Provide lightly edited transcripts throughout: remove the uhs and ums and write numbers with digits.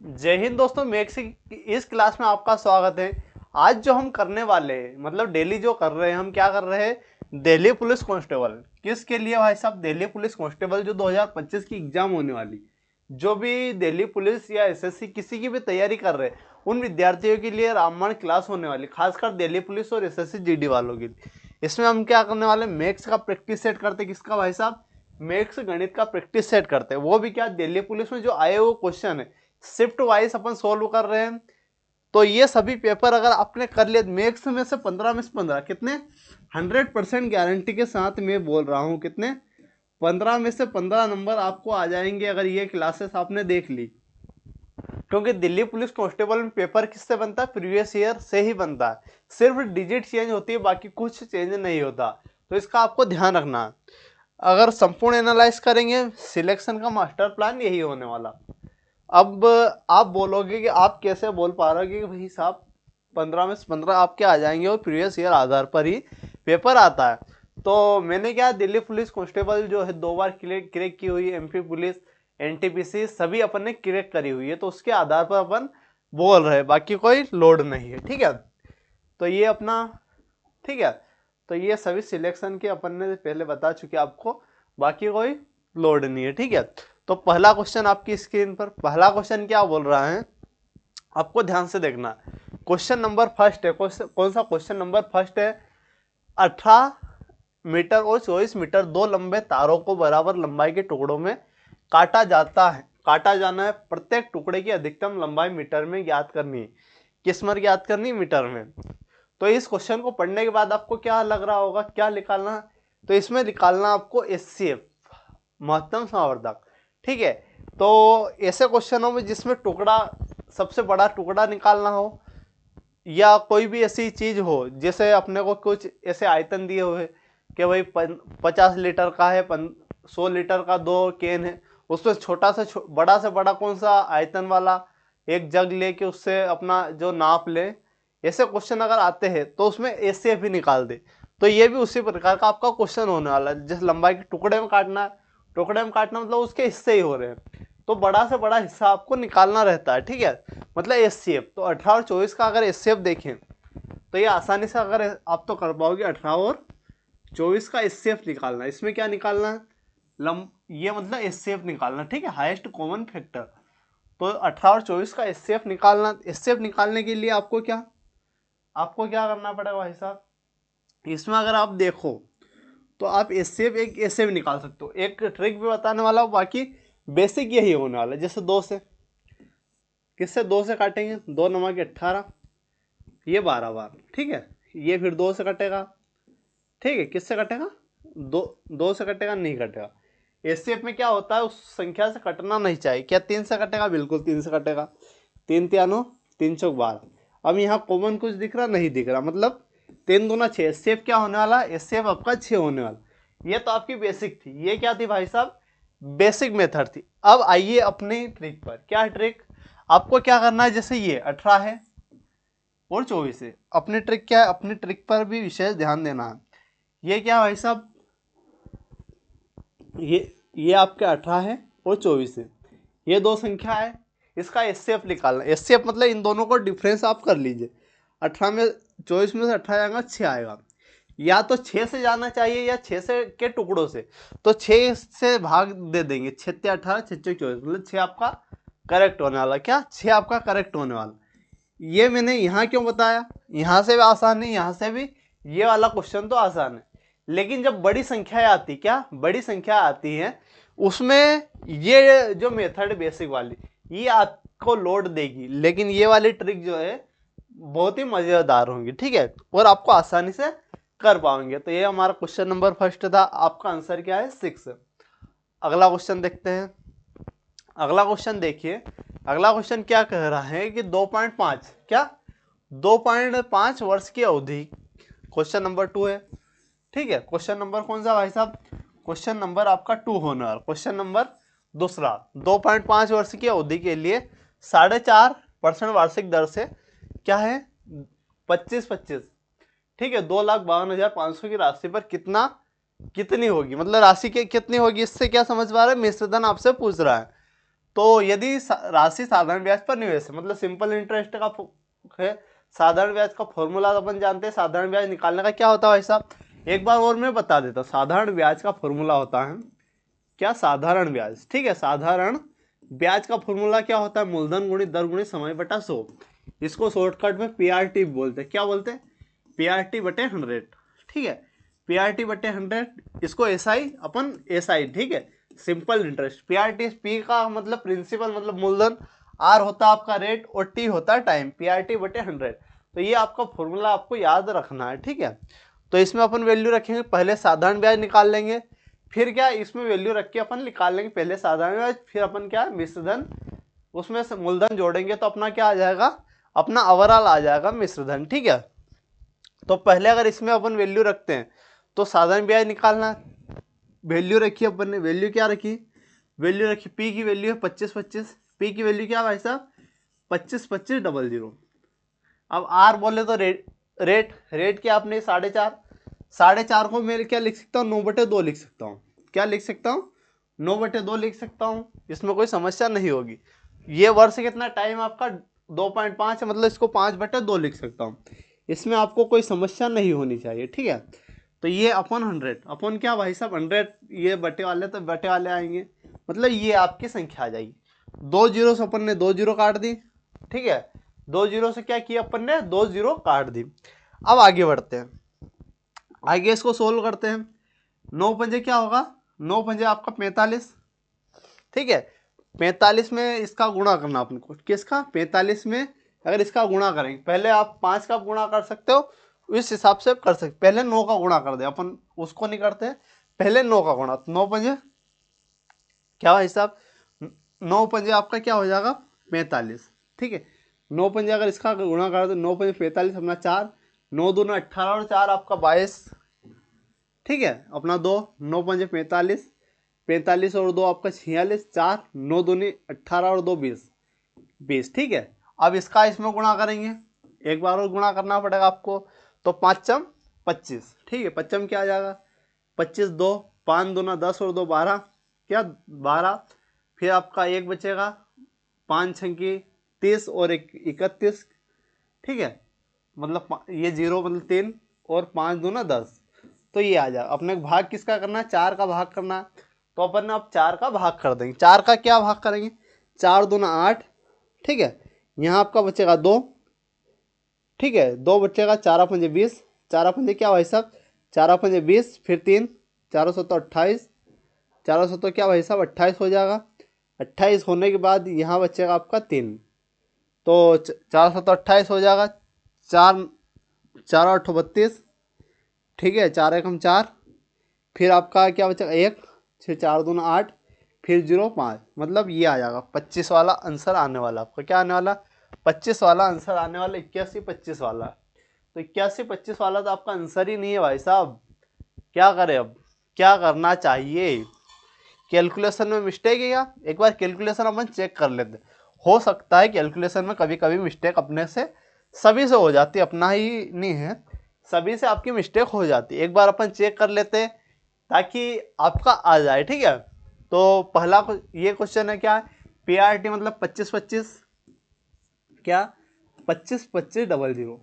जय हिंद दोस्तों, मैथ्स की इस क्लास में आपका स्वागत है। आज जो हम करने वाले हैं, मतलब डेली जो कर रहे हैं, हम क्या कर रहे हैं, दिल्ली पुलिस कांस्टेबल। किसके लिए भाई साहब? दिल्ली पुलिस कांस्टेबल जो 2025 की एग्जाम होने वाली, जो भी दिल्ली पुलिस या एसएससी किसी की भी तैयारी कर रहे हैं, उन विद्यार्थियों के लिए रामबाण क्लास होने वाली, खासकर दिल्ली पुलिस और एसएससी जीडी वालों के लिए। इसमें हम क्या करने वाले, मैथ्स का प्रैक्टिस सेट करते। किसका भाई साहब? मैथ्स गणित का प्रैक्टिस सेट करते हैं। वो भी क्या, दिल्ली पुलिस में जो आए हुए क्वेश्चन है, शिफ्ट वाइज अपन सोल्व कर रहे हैं। तो ये सभी पेपर अगर आपने कर लिया, मैथ्स में से 15 में से 15 कितने, 100% गारंटी के साथ मैं बोल रहा हूँ, कितने, 15 में से 15 नंबर आपको आ जाएंगे अगर ये क्लासेस आपने देख ली। क्योंकि दिल्ली पुलिस कांस्टेबल में पेपर किससे बनता है? प्रीवियस ईयर से ही बनता है। सिर्फ डिजिट चेंज होती है, बाकी कुछ चेंज नहीं होता। तो इसका आपको ध्यान रखना है। अगर संपूर्ण एनालाइज करेंगे, सिलेक्शन का मास्टर प्लान यही होने वाला। अब आप बोलोगे कि आप कैसे बोल पा रहे हो कि भाई साहब 15 में से 15 आपके आ जाएंगे और प्रीवियस ईयर आधार पर ही पेपर आता है। तो मैंने क्या, दिल्ली पुलिस कांस्टेबल जो है 2 बार क्रैक की हुई, एमपी पुलिस, एनटीपीसी सभी अपन ने क्रैक करी हुई है, तो उसके आधार पर अपन बोल रहे हैं, बाकी कोई लोड नहीं है। ठीक है, तो ये अपना, ठीक है, तो ये सभी सिलेक्शन के अपन ने पहले बता चुके आपको, बाकी कोई लोड नहीं है। ठीक है, तो पहला क्वेश्चन आपकी स्क्रीन पर, पहला क्वेश्चन क्या बोल रहा है, आपको ध्यान से देखना। क्वेश्चन नंबर फर्स्ट है, कौन सा क्वेश्चन नंबर फर्स्ट है? 18 मीटर और 24 मीटर दो लंबे तारों को बराबर लंबाई के टुकड़ों में काटा जाता है, काटा जाना है। प्रत्येक टुकड़े की अधिकतम लंबाई मीटर में ज्ञात करनी है। किस में ज्ञात करनी? मीटर में। तो इस क्वेश्चन को पढ़ने के बाद आपको क्या लग रहा होगा, क्या निकालना? तो इसमें निकालना आपको एचसीएफ, महत्तम संवर्धक। ठीक है, तो ऐसे क्वेश्चनों में जिसमें टुकड़ा, सबसे बड़ा टुकड़ा निकालना हो, या कोई भी ऐसी चीज हो, जैसे अपने को कुछ ऐसे आयतन दिए हुए कि भाई 50 लीटर का है, 100 लीटर का 2 कैन है, उसमें छोटा से बड़ा कौन सा आयतन वाला एक जग लेके उससे अपना जो नाप ले, ऐसे क्वेश्चन अगर आते हैं तो उसमें एचसीएफ भी निकाल दे। तो ये भी उसी प्रकार का आपका क्वेश्चन होने वाला है। जिस लंबाई के टुकड़े में काटना है, टुकड़े में काटना मतलब उसके हिस्से ही हो रहे हैं, तो बड़ा से बड़ा हिस्सा आपको निकालना रहता है। ठीक है, मतलब एचसीएफ। तो 18 और 24 का अगर एचसीएफ देखें तो ये आसानी से अगर आप तो कर पाओगे, 18 और 24 का एचसीएफ निकालना। इसमें क्या निकालना है? ये मतलब एचसीएफ निकालना। ठीक है, हाईएस्ट कॉमन फैक्टर। तो 18 और 24 का एचसीएफ निकालना। एचसीएफ निकालने के लिए आपको क्या करना पड़ेगा भाई साहब? इसमें अगर आप देखो तो आप एचसीएफ एक ऐसे भी निकाल सकते हो। एक ट्रिक भी बताने वाला हूँ, बाकी बेसिक यही होने वाला है। जैसे 2 से, किससे 2 से काटेंगे? 2 नवा के 18, ये 12 बार। ठीक है, ये फिर 2 से कटेगा। ठीक है, किससे कटेगा? 2 से कटेगा? नहीं कटेगा। एचसीएफ में क्या होता है, उस संख्या से कटना नहीं चाहिए। क्या 3 से कटेगा? बिल्कुल 3 से कटेगा। 3 त्यानो 3 चौक 12। अब यहाँ कॉमन कुछ दिख रहा? नहीं दिख रहा, मतलब 3 दूना 6। एचसीएफ क्या होने वाला? एचसीएफ आपका 6 होने वाला। ये तो आपकी बेसिक थी। ये क्या थी भाई साहब? बेसिक मेथड थी। अब आइए अपनी ट्रिक पर। क्या ट्रिक? आपको क्या करना है, जैसे ये 18 है और 24 है, अपनी ट्रिक क्या है? अपनी ट्रिक पर भी विशेष ध्यान देना है। ये क्या भाई साहब? ये आपके 18 है और 24 है, ये दो संख्या है। इसका एचसीएफ निकालना। एचसीएफ मतलब इन दोनों को डिफरेंस आप कर लीजिए। 18 में 24 में से 18 जाएगा, 6 आएगा। या तो 6 से जाना चाहिए या 6 से के टुकड़ों से। तो 6 से भाग दे देंगे, 6 से 18, 6 से 24, मतलब 6 आपका करेक्ट होने वाला। क्या? 6 आपका करेक्ट होने वाला। ये मैंने यहाँ क्यों बताया? यहाँ से भी आसान है, यहाँ से भी। ये वाला क्वेश्चन तो आसान है, लेकिन जब बड़ी संख्या आती, क्या बड़ी संख्या आती है, उसमें ये जो मेथड बेसिक वाली, ये आपको लोड देगी, लेकिन ये वाली ट्रिक जो है बहुत ही मजेदार होंगी। ठीक है, और आपको आसानी से कर पाएंगे। तो ये हमारा क्वेश्चन नंबर फर्स्ट था। आपका आंसर क्या है? 6। अगला क्वेश्चन देखते हैं। अगला क्वेश्चन देखिए। अगला क्वेश्चन क्या कह रहा है कि 2.5, क्या 2.5 वर्ष की अवधि, क्वेश्चन नंबर 2 है। ठीक है, क्वेश्चन नंबर कौन सा भाई साहब? क्वेश्चन नंबर आपका 2 होने वाला। क्वेश्चन नंबर दूसरा, 2.5 वर्ष की अवधि के लिए 4.5% वार्षिक दर से क्या है, 25-25, ठीक है, 2,52,500 की राशि पर कितनी होगी, मतलब राशि कितनी होगी, इससे क्या समझ पा रहे हैं? मिश्रधन आपसे पूछ रहा है। तो यदि राशि साधारण ब्याज पर निवेश है, मतलब सिंपल इंटरेस्ट का है, साधारण ब्याज का फॉर्मूला अपन जानते हैं, साधारण ब्याज निकालने का क्या होता है भाई साहब, एक बार और मैं बता देता हूँ। साधारण ब्याज का फॉर्मूला होता है क्या, साधारण ब्याज, ठीक है। साधारण ब्याज का फॉर्मूला क्या होता है, मूलधन गुणित दर गुणित समय बटा 100। इसको शॉर्टकट में पीआरटी बोलते हैं। क्या बोलते हैं, पीआरटी बटे 100, ठीक है। पीआरटी बटे 100, इसको एसआई अपन एसआई, ठीक है, सिंपल इंटरेस्ट। पीआरटी, पी का मतलब प्रिंसिपल मतलब मूलधन, आर होता है आपका रेट और टी होता है टाइम, पीआरटी बटे 100। तो ये आपका फॉर्मूला आपको याद रखना है, ठीक है। तो इसमें अपन वैल्यू रखेंगे, पहले साधारण ब्याज निकाल लेंगे, फिर क्या इसमें वैल्यू रख के अपन निकाल लेंगे, पहले साधारण ब्याज, फिर अपन क्या मिश्र धन, उसमें से मूलधन जोड़ेंगे तो अपना क्या आ जाएगा, अपना ओवरऑल आ जाएगा मिश्र धन, ठीक है। तो पहले अगर इसमें अपन वैल्यू रखते हैं तो साधारण ब्याज निकालना, वैल्यू रखी अपन ने, वैल्यू क्या रखी, वैल्यू रखी पी की वैल्यू है 25, पी की वैल्यू क्या भाई साहब 25,25,00। अब आर बोले तो रेट क्या आपने 4.5 को मैं क्या लिख सकता हूँ 9/2 लिख सकता हूँ, क्या लिख सकता हूँ 9/2 लिख सकता हूँ, इसमें कोई समस्या नहीं होगी। ये वर्ष कितना टाइम आपका 2.5 है, मतलब इसको 5/2 लिख सकता हूँ, इसमें आपको कोई समस्या नहीं होनी चाहिए, ठीक है। तो ये अपन 100 अपन क्या भाई साहब 100, ये बटे वाले तो बटे वाले आएंगे, मतलब ये आपकी संख्या आ जाएगी। 2 जीरो से अपन ने 2 जीरो काट दी, ठीक है, 2 जीरो से क्या किया अपन ने 2 जीरो काट दी। अब आगे बढ़ते हैं, आगे इसको सोल्व करते हैं। 9 पंजे क्या होगा, 9 पंजे आपका 45, ठीक है। 45 में इसका गुणा करना अपन को, किसका 45 में अगर इसका गुणा करेंगे, पहले आप 5 का गुणा कर सकते हो, इस हिसाब से कर सकते, पहले 9 का गुणा कर दे, अपन उसको नहीं करते हैं, पहले 9 का गुणा। 9 पंजे क्या भाई साहब 9 पंजे आपका क्या हो जाएगा 45, ठीक है। 9 पंजे अगर इसका गुणा कर दो, 9 पंजे 45 अपना 4, 9 दूना 18 और 4 आपका 22, ठीक है, अपना 2, 9 पंजे 45, 45 और 2 आपका 46, 4 9 दूनी 18 और 2 20, ठीक है। अब इसका इसमें गुणा करेंगे, एक बार और गुणा करना पड़ेगा आपको, तो 5 25, ठीक है, 5 क्या आ जाएगा 25, 2 5 दूना 10 और 2 12, क्या 12, फिर आपका एक बचेगा 5 छंकी 30 और 31, ठीक है, मतलब ये 0 मतलब 3 और 5 दूना 10, तो ये आ जाएगा। अपने भाग किसका करना है 4 का भाग करना है, तो अपन ने अब 4 का भाग कर देंगे। 4 का क्या भाग करेंगे 4 दूना 8, ठीक है, यहाँ आपका बचेगा 2, ठीक है, 2 बचेगा 4 पंजे 20, 4 पंजे क्या भाई साहब 4 पंजे 20, फिर 3 4 सौ 28, 4 सौ तो क्या भाई साहब 28 हो जाएगा। 28 होने के बाद यहाँ बचेगा आपका 3, तो 4 सौ 28 हो जाएगा, 4 4 8 32, ठीक है, 4 एकम 4, फिर आपका क्या बचेगा 1, 6 4 दूना 8, फिर 0 5, मतलब ये आ जाएगा 25 वाला आंसर आने वाला, आपका क्या आने वाला 25 वाला आंसर आने वाला, 81 25 वाला। तो 81 25 वाला तो आपका आंसर ही नहीं है भाई साहब, क्या करें अब, क्या करना चाहिए, कैलकुलेशन में मिस्टेक है क्या, एक बार कैलकुलेशन अपन चेक कर लेते, हो सकता है कैलकुलेशन में कभी कभी मिस्टेक अपने से सभी से हो जाती है, अपना ही नहीं है, सभी से आपकी मिस्टेक हो जाती है, एक बार अपन चेक कर लेते ताकि आपका आ जाए, ठीक है। तो पहला ये क्वेश्चन है क्या, पीआरटी मतलब 25 क्या 25,25,00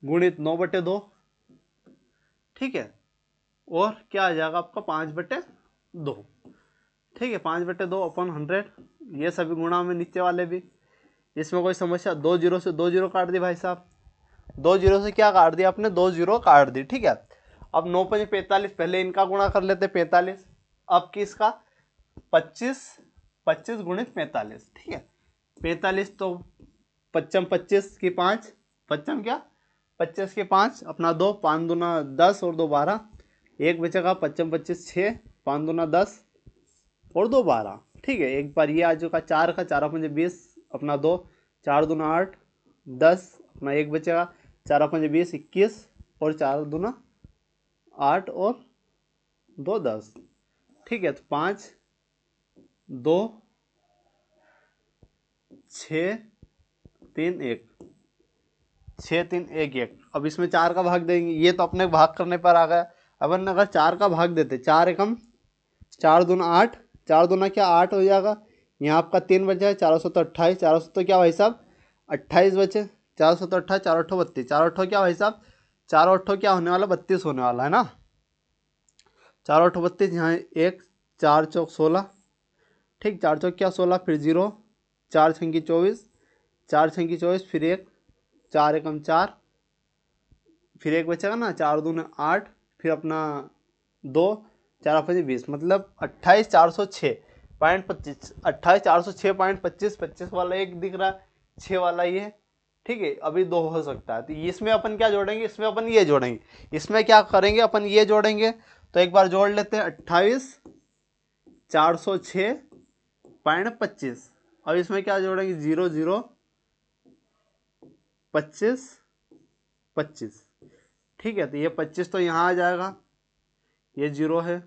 गुणित 9/2, ठीक है, और क्या आ जाएगा आपका 5/2, ठीक है, 5/2 अपन 100, ये सभी गुणा में नीचे वाले भी, इसमें कोई समस्या, 2 जीरो से 2 जीरो काट दी भाई साहब, 2 जीरो से क्या काट दिया आपने 2 जीरो काट दी, ठीक है। अब 9 5 45, पहले इनका गुणा कर लेते 45, अब किसका 25 गुणित 45, ठीक है, 45 तो 55 25 की 5, 55 क्या 25 के 5 अपना 2 5 दूना 10 और 2 12, एक बचेगा 55 25 6 5 दूना 10 और 2 12, ठीक है, एक बार ये आ चुका 4 का 4 पंजे 20 अपना 2 4 दूना 8 10 अपना एक बचेगा 4 पंजे 20 21 और 4 दूना 8 और 2 10, ठीक है, तो 5 2 6 3 1 6 3 1 1, अब इसमें 4 का भाग देंगे, ये तो अपने भाग करने पर आ गया, अपन अगर 4 का भाग देते 4 एकम 4 दूना 8, 4 दूना क्या 8 हो जाएगा, यहाँ आपका 3 बचा है, 428, 400 क्या भाई साहब 28 बचे, 428, 4 अट्ठो 32, 4 अट्ठो क्या भाई साहब 4 अट्ठो क्या होने वाला 32 होने वाला है ना, 4 अट्ठो 32, यहाँ 1 4 चौक 16, ठीक 4 चौक क्या 16, फिर 0, 4 छंकी 24, 4 छंकी 24, फिर 1 4 एकम 4, फिर 1 बचेगा ना, 4 दूने 8, फिर अपना 2 4 5 20, मतलब 28,406.25, 28,406.25, 25 वाला एक दिख रहा है, 6 वाला ये, ठीक है। अभी 2 हो सकता है, तो इसमें अपन क्या जोड़ेंगे, इसमें अपन ये जोड़ेंगे, इसमें क्या करेंगे अपन ये जोड़ेंगे, तो एक बार जोड़ लेते हैं 28,406.25, अब इसमें क्या जोड़ेंगे 0 0 25 25, ठीक है। तो ये 25 तो यहाँ आ जाएगा, ये 0 है,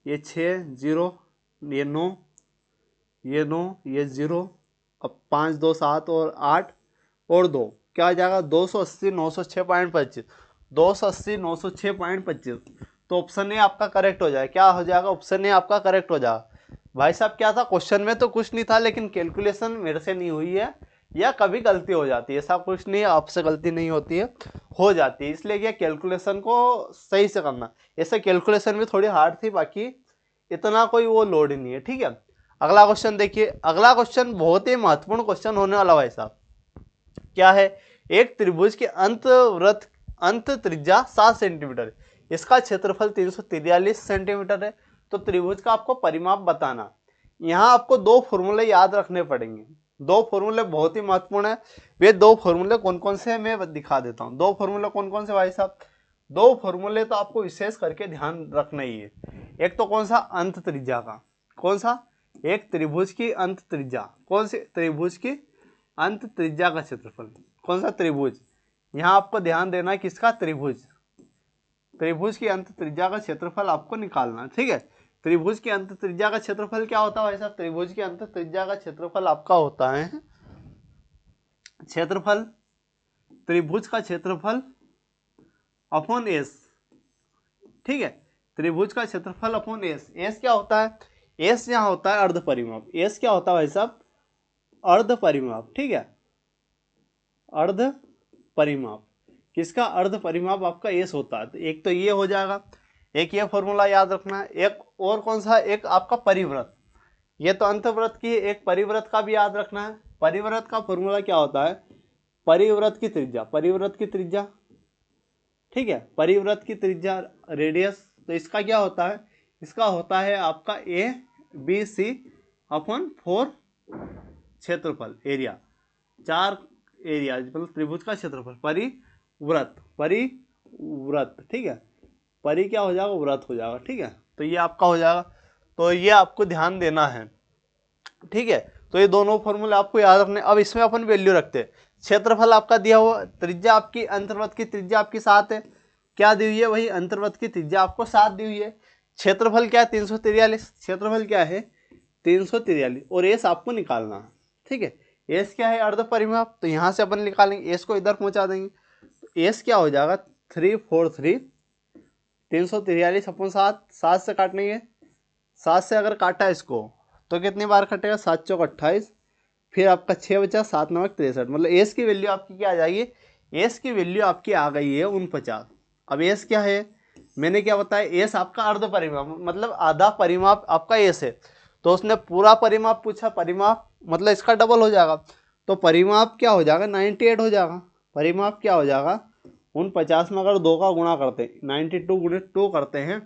ये 6 0, ये 9, ये 9, ये 0, अब 5 2 7 और 8 और 2 क्या आ जाएगा 280 906.25, 280 906.25, तो ऑप्शन ए आपका करेक्ट हो जाए, क्या हो जाएगा ऑप्शन ए आपका करेक्ट हो जाएगा। भाई साहब क्या था क्वेश्चन में तो कुछ नहीं था, लेकिन कैलकुलेशन मेरे से नहीं हुई है, या कभी गलती हो जाती है, ऐसा कुछ नहीं है, आपसे गलती नहीं होती है, हो जाती है, इसलिए क्या कैलकुलेशन को सही से करना, ऐसे कैलकुलेशन भी थोड़ी हार्ड थी, बाकी इतना कोई वो लोड नहीं है, ठीक है। अगला क्वेश्चन देखिए, अगला क्वेश्चन बहुत ही महत्वपूर्ण क्वेश्चन होने वाला भाई साहब, क्या है, एक त्रिभुज के अंत त्रिज्या 7 सेंटीमीटर, इसका क्षेत्रफल 343 सेंटीमीटर है, तो त्रिभुज का आपको परिमाप बताना। यहाँ आपको 2 फॉर्मूले याद रखने पड़ेंगे, 2 फॉर्मूले बहुत ही महत्वपूर्ण है। वे 2 फॉर्मूले कौन कौन से हैं मैं दिखा देता हूँ। 2 फॉर्मूले कौन कौन से भाई साहब, 2 फॉर्मूले तो आपको विशेष करके ध्यान रखना ही है। एक तो कौन सा अंत त्रिज्या का, कौन सा, एक त्रिभुज की अंत त्रिज्या, कौन सी त्रिभुज की अंत त्रिज्या का क्षेत्रफल, कौन सा त्रिभुज, यहाँ आपको ध्यान देना है किसका, त्रिभुज, त्रिभुज की अंत त्रिज्या का क्षेत्रफल आपको निकालना, ठीक है। त्रिभुज की अंत त्रिज्या का क्षेत्रफल क्या होता है भाई साहब, त्रिभुज की अंत त्रिज्या का क्षेत्रफल आपका होता है क्षेत्रफल, त्रिभुज का क्षेत्रफल अपॉन एस, ठीक है, त्रिभुज का क्षेत्रफल अपॉन एस। एस क्या होता है, एस यहाँ होता है अर्ध परिमाप, एस क्या होता है भाई साहब अर्ध परिमाप, ठीक है, अर्ध परिमाप, किसका अर्ध परिमाप आपका एस होता है। तो एक तो ये हो जाएगा, एक ये फॉर्मूला याद रखना है, एक और कौन सा, एक आपका परिव्रत, ये तो अंतव्रत की, एक परिव्रत का भी याद रखना है। परिव्रत का फॉर्मूला क्या होता है, परिव्रत की त्रिज्या, परिव्रत की त्रिज्या, ठीक है, परिव्रत की त्रिज्या रेडियस, तो इसका क्या होता है, इसका होता है आपका ए बी सी अपॉन 4 क्षेत्रफल एरिया, 4 एरिया मतलब त्रिभुज का क्षेत्रफल, परिव्रत, परिव्रत, ठीक है, परि क्या हो जाएगा व्रत हो जाएगा, ठीक है। तो ये आपका हो जाएगा, तो ये आपको ध्यान देना है, ठीक है। तो ये दोनों फॉर्मूले आपको याद रखने। अब इसमें अपन वैल्यू रखते हैं, क्षेत्रफल आपका दिया हुआ, त्रिज्या आपकी अंतर्वृत्त की त्रिज्या आपकी 7 है, क्या दी हुई है, वही अंतर्वृत्त की त्रिज्या आपको 7 दी हुई है। क्षेत्रफल क्या है 343, क्षेत्रफल क्या है 343, और एस आपको निकालना है, ठीक है। एस क्या है अर्ध परिमाप, तो यहाँ से अपन निकालेंगे, एस को इधर पहुँचा देंगे, तो एस क्या हो जाएगा 343, 343 अपॉन 7, 7 से काटने, 7 से अगर काटा इसको तो कितनी बार कटेगा, 7 चौक 28, फिर आपका 6 बचा, 7 9 63, मतलब एस की वैल्यू आपकी क्या आ जाएगी, एस की वैल्यू आपकी आ गई है 49। अब एस क्या है, मैंने क्या बताया, एस आपका अर्ध परिमाप मतलब आधा परिमाप आपका एस है, तो उसने पूरा परिमाप पूछा, परिमाप मतलब इसका डबल हो जाएगा, तो परिमाप क्या हो जाएगा 98 हो जाएगा, परिमाप क्या हो जाएगा 49 में अगर 2 का गुणा करते हैं, 92 गुणित 2 करते हैं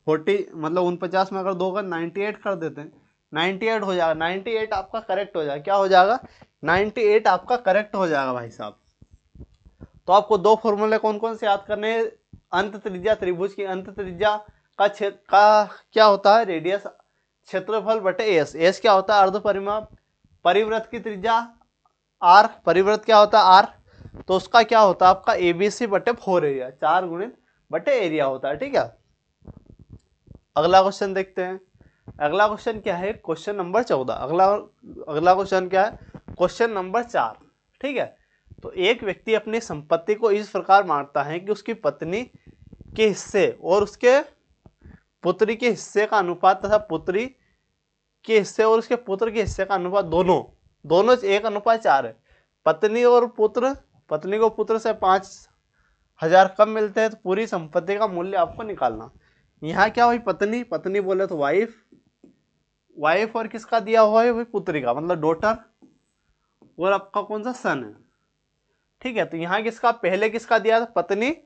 40, मतलब 49 में अगर 2 का 98 कर देते हैं 98 हो जाएगा, 98 आपका करेक्ट हो जाएगा, क्या हो जाएगा 98 आपका करेक्ट हो जाएगा भाई साहब। तो आपको 2 फॉर्मूले कौन कौन से याद करने हैं, अंत त्रिज्या, त्रिभुज की अंत त्रिज्या का क्या होता है रेडियस, क्षेत्रफल बटे एस, एस क्या होता है अर्ध परिमाप, परिव्रत की त्रिज्या आर, परिव्रत क्या होता है आर, तो उसका क्या होता है आपका एबीसी बटे 4 एरिया, 4 गुणित बटे एरिया होता है, ठीक है। अगला क्वेश्चन देखते हैं, अगला क्वेश्चन क्या है क्वेश्चन नंबर 14, अगला क्वेश्चन क्या है क्वेश्चन नंबर 4, ठीक है। तो एक व्यक्ति अपनी संपत्ति को इस प्रकार बांटता है कि उसकी पत्नी के हिस्से और उसके पुत्री के हिस्से का अनुपात तथा पुत्री के हिस्से और उसके पुत्र के हिस्से का अनुपात दोनों 1:4 है। पत्नी और पुत्र, पत्नी को पुत्र से 5,000 कम मिलते हैं तो पूरी संपत्ति का मूल्य आपको निकालना। यहाँ क्या हुई, पत्नी, पत्नी बोले तो वाइफ और किसका दिया हुआ है, वही पुत्री का, मतलब डॉटर, और आपका कौन सा सन है। ठीक है, तो यहाँ किसका पहले किसका दिया था, पत्नी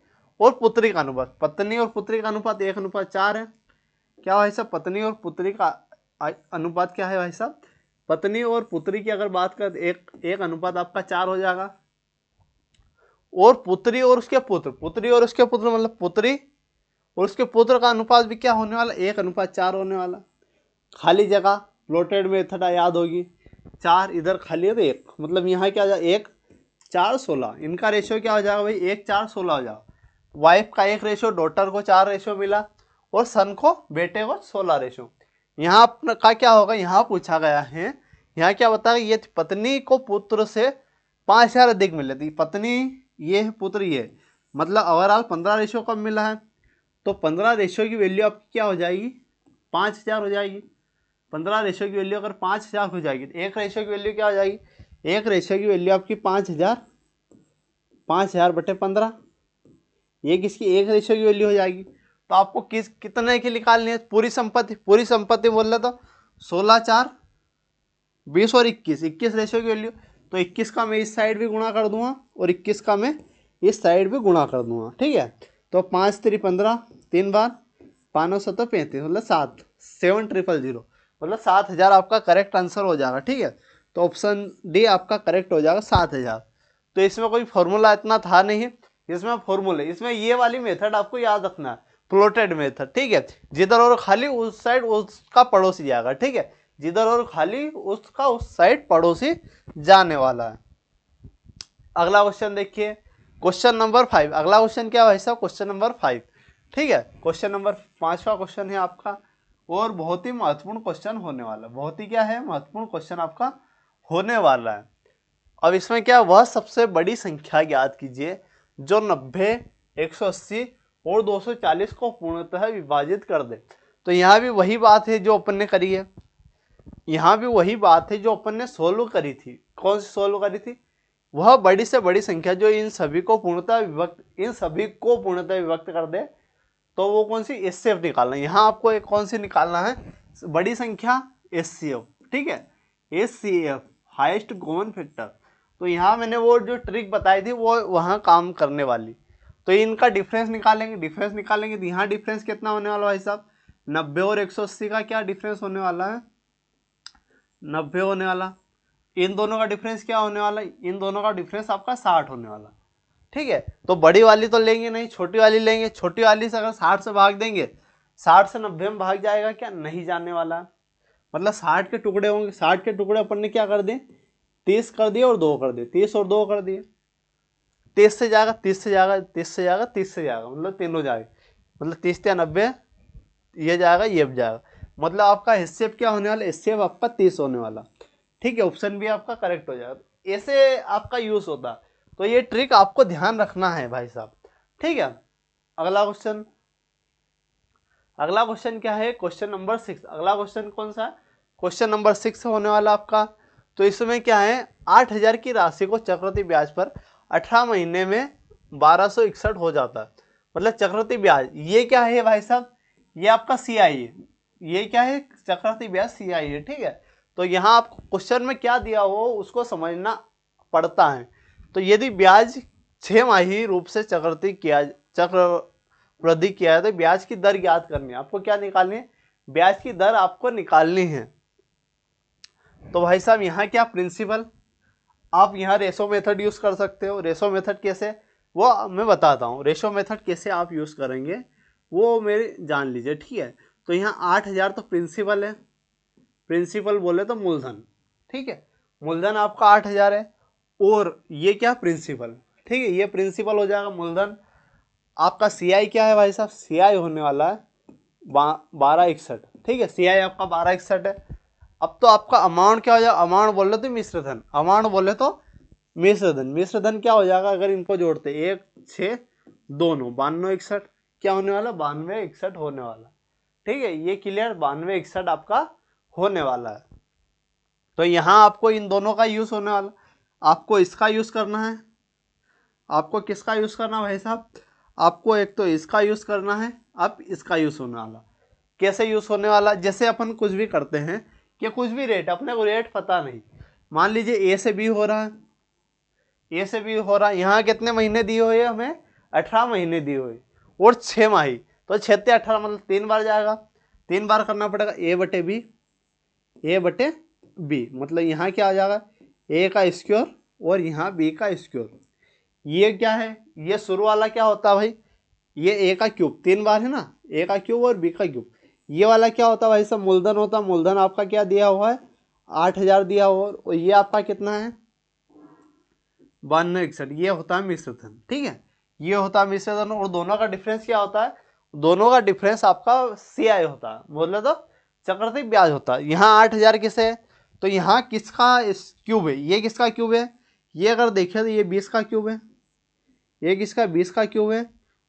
और पुत्री का अनुपात। पत्नी और पुत्री का अनुपात 1:4 है। क्या भाई साहब, पत्नी और पुत्री का अनुपात क्या है भाई साहब, पत्नी और पुत्री की अगर बात करें एक अनुपात आपका 4 हो जाएगा। और पुत्री और उसके पुत्र, पुत्री और उसके पुत्र मतलब पुत्री और उसके पुत्र का अनुपात भी क्या होने वाला, 1:4 होने वाला। खाली जगह प्लॉटेड मेथड याद होगी, 4 इधर खाली है तो 1, मतलब यहाँ क्या हो जाएगा 1, 4, 16, इनका रेशियो क्या हो जाएगा भाई 1, 4, 16 हो जाएगा। वाइफ का 1 रेशियो, डॉटर को 4 रेशियो मिला और सन को, बेटे को 16 रेशियो। यहाँ अपना का क्या होगा, यहाँ पूछा गया है, यहाँ क्या बताया, ये पत्नी को पुत्र से 5,000 अधिक मिले थी, पत्नी ये है, पुत्र ये, मतलब ओवरऑल 15 रेशियो कम मिला है, तो 15 रेशियो की वैल्यू आपकी क्या हो जाएगी, 5,000 हो जाएगी। 15 रेशियो की वैल्यू अगर 5,000 हो जाएगी तो एक रेशियो की वैल्यू क्या हो जाएगी, एक रेशियो की वैल्यू आपकी 5,000/15, ये किसकी एक रेशियो की वैल्यू हो जाएगी। तो आपको कितने की निकालनी है, पूरी संपत्ति बोल रहे तो 16, 4, 20 और 21 रेशियो की वैल्यू। तो 21 का मैं इस साइड भी गुणा कर दूंगा और 21 का मैं इस साइड भी गुणा कर दूंगा। ठीक है, तो 5 3 15, 3 बार 5 7 35, मतलब 7,000, मतलब 7,000 आपका करेक्ट आंसर हो जाएगा। ठीक है, तो ऑप्शन डी आपका करेक्ट हो जाएगा 7,000। तो इसमें कोई फॉर्मूला इतना था नहीं, इसमें फॉर्मूले, इसमें ये वाली मेथड आपको याद रखना है, प्लॉटेड मेथड। ठीक है, जिधर और खाली उस साइड उसका पड़ोसी जाएगा। ठीक है, जिधर और खाली उसका उस साइड पड़ोसी जाने वाला है। अगला क्वेश्चन देखिए, क्वेश्चन नंबर 5। अगला क्वेश्चन क्या है साहब, क्वेश्चन नंबर 5। ठीक है, क्वेश्चन नंबर 5वां क्वेश्चन है आपका, और बहुत ही महत्वपूर्ण क्वेश्चन होने वाला, बहुत ही क्या है, महत्वपूर्ण क्वेश्चन आपका होने वाला है। अब इसमें क्या, वह सबसे बड़ी संख्या ज्ञात कीजिए जो 90, 180 और 240 को पूर्णतः विभाजित कर दे। तो यहाँ भी वही बात है जो अपन ने करी है, यहाँ भी वही बात है जो अपन ने सोल्व करी थी। कौन सी सोल्व करी थी, वह बड़ी से बड़ी संख्या जो इन सभी को पूर्णतः विभक्त कर दे, तो वो कौन सी, एचसीएफ निकालना है। यहाँ आपको एक कौन सी निकालना है, बड़ी संख्या एचसीएफ। ठीक है, एचसीएफ हाईएस्ट कॉमन फैक्टर। तो यहाँ मैंने वो जो ट्रिक बताई थी वो वहाँ काम करने वाली। तो इनका डिफरेंस निकालेंगे तो यहाँ डिफरेंस कितना होने वाला भाई साहब, 90 और 180 का क्या डिफरेंस होने वाला है, 90 होने वाला। इन दोनों का डिफरेंस क्या होने वाला, इन दोनों का डिफरेंस आपका 60 होने वाला। ठीक है, तो बड़ी वाली तो लेंगे नहीं, छोटी वाली लेंगे। छोटी वाली से अगर 60 से भाग देंगे, 60 से 90 में भाग जाएगा क्या, नहीं जाने वाला, मतलब 60 के टुकड़े होंगे। 60 के टुकड़े अपन ने क्या कर दिए, 30 कर दिए और 2 कर दिए, 30 और 2 कर दिए। 30 से जाएगा, 30 से जाएगा, 30 से जाएगा, 30 से जाएगा, मतलब तीनों जाएगा, मतलब 30 या 90, ये जाएगा ये भी जाएगा, मतलब आपका हिस्सेप क्या होने वाला, हिस्सेप आपका 30 होने वाला। ठीक है, ऑप्शन भी आपका करेक्ट हो जाएगा। ऐसे आपका यूज होता है, तो ये ट्रिक आपको ध्यान रखना है भाई साहब। ठीक है, अगला क्वेश्चन क्या है, क्वेश्चन नंबर 6। अगला क्वेश्चन कौन सा है, क्वेश्चन नंबर 6 होने वाला आपका। तो इसमें क्या है, 8,000 की राशि को चक्रवृद्धि ब्याज पर 18 महीने में 1261 हो जाता है, मतलब चक्रवृद्धि ब्याज। ये क्या है भाई साहब, ये आपका सीआई है, ये क्या है, चक्रवृद्धि ब्याज सीआई है। ठीक है, तो यहाँ आपको क्वेश्चन में क्या दिया हो उसको समझना पड़ता है। तो यदि ब्याज 6 माही रूप से चक्रवृद्धि किया है तो ब्याज की दर ज्ञात करनी है। आपको क्या निकालनी है, ब्याज की दर आपको निकालनी है। तो भाई साहब यहाँ क्या प्रिंसिपल, आप यहाँ रेशो मेथड यूज कर सकते हो। रेशो मेथड कैसे, वो मैं बताता हूँ। रेशो मेथड कैसे आप यूज करेंगे वो मेरे जान लीजिए। ठीक है, तो यहाँ 8,000 तो प्रिंसिपल है, प्रिंसिपल बोले तो मूलधन। ठीक है, मूलधन आपका 8,000 है, और ये क्या प्रिंसिपल। ठीक है, ये प्रिंसिपल हो जाएगा मूलधन। आपका सीआई क्या है भाई साहब, सीआई होने वाला है 1261। ठीक है, सीआई आपका 1261 है। अब तो आपका अमाउंट क्या हो जाएगा, अमाउंट बोले तो मिश्रधन, अमाउंट बोले तो मिश्रधन क्या हो जाएगा, अगर इनको जोड़ते 1 6 दोनों 9261 क्या होने वाला, 9261 होने वाला। ठीक है, ये क्लियर, 9261 आपका होने वाला है। तो यहाँ आपको इन दोनों का यूज होने वाला, आपको इसका यूज करना है, आपको किसका यूज करना है भाई साहब, आपको एक तो इसका यूज करना है, अब इसका यूज होने वाला। कैसे यूज होने वाला, जैसे अपन कुछ भी करते हैं कि कुछ भी रेट, अपने को रेट पता नहीं, मान लीजिए ए से बी हो रहा है, ए से बी हो रहा है, यहाँ कितने महीने दिए हुए हमें, 18 महीने दिए हुए और 6 माही, तो 6 से 18 मतलब 3 बार जाएगा, 3 बार करना पड़ेगा, ए बटे बी, ए बटे बी, मतलब यहाँ क्या आ जाएगा, ए का स्क्वायर और यहाँ बी का स्क्वायर। ये क्या है, ये शुरू वाला क्या होता है भाई, ये ए का क्यूब 3 बार है ना, ए का क्यूब और बी का क्यूब। ये वाला क्या होता है भाई सब, मूलधन होता है, मूलधन आपका क्या दिया हुआ है, 8000 दिया हुआ, और ये आपका कितना है 9261, ये होता है मिश्र धन। ठीक है, ये होता है मिश्र धन, और दोनों का डिफरेंस क्या होता है, दोनों का डिफरेंस आपका CI होता है, बोले तो चक्रवृद्धि ब्याज होता है। यहाँ 8000 किसे है, तो यहाँ किसका क्यूब है, ये किसका क्यूब है, ये अगर देखें तो ये 20 का क्यूब है, ये किसका 20 का क्यूब है,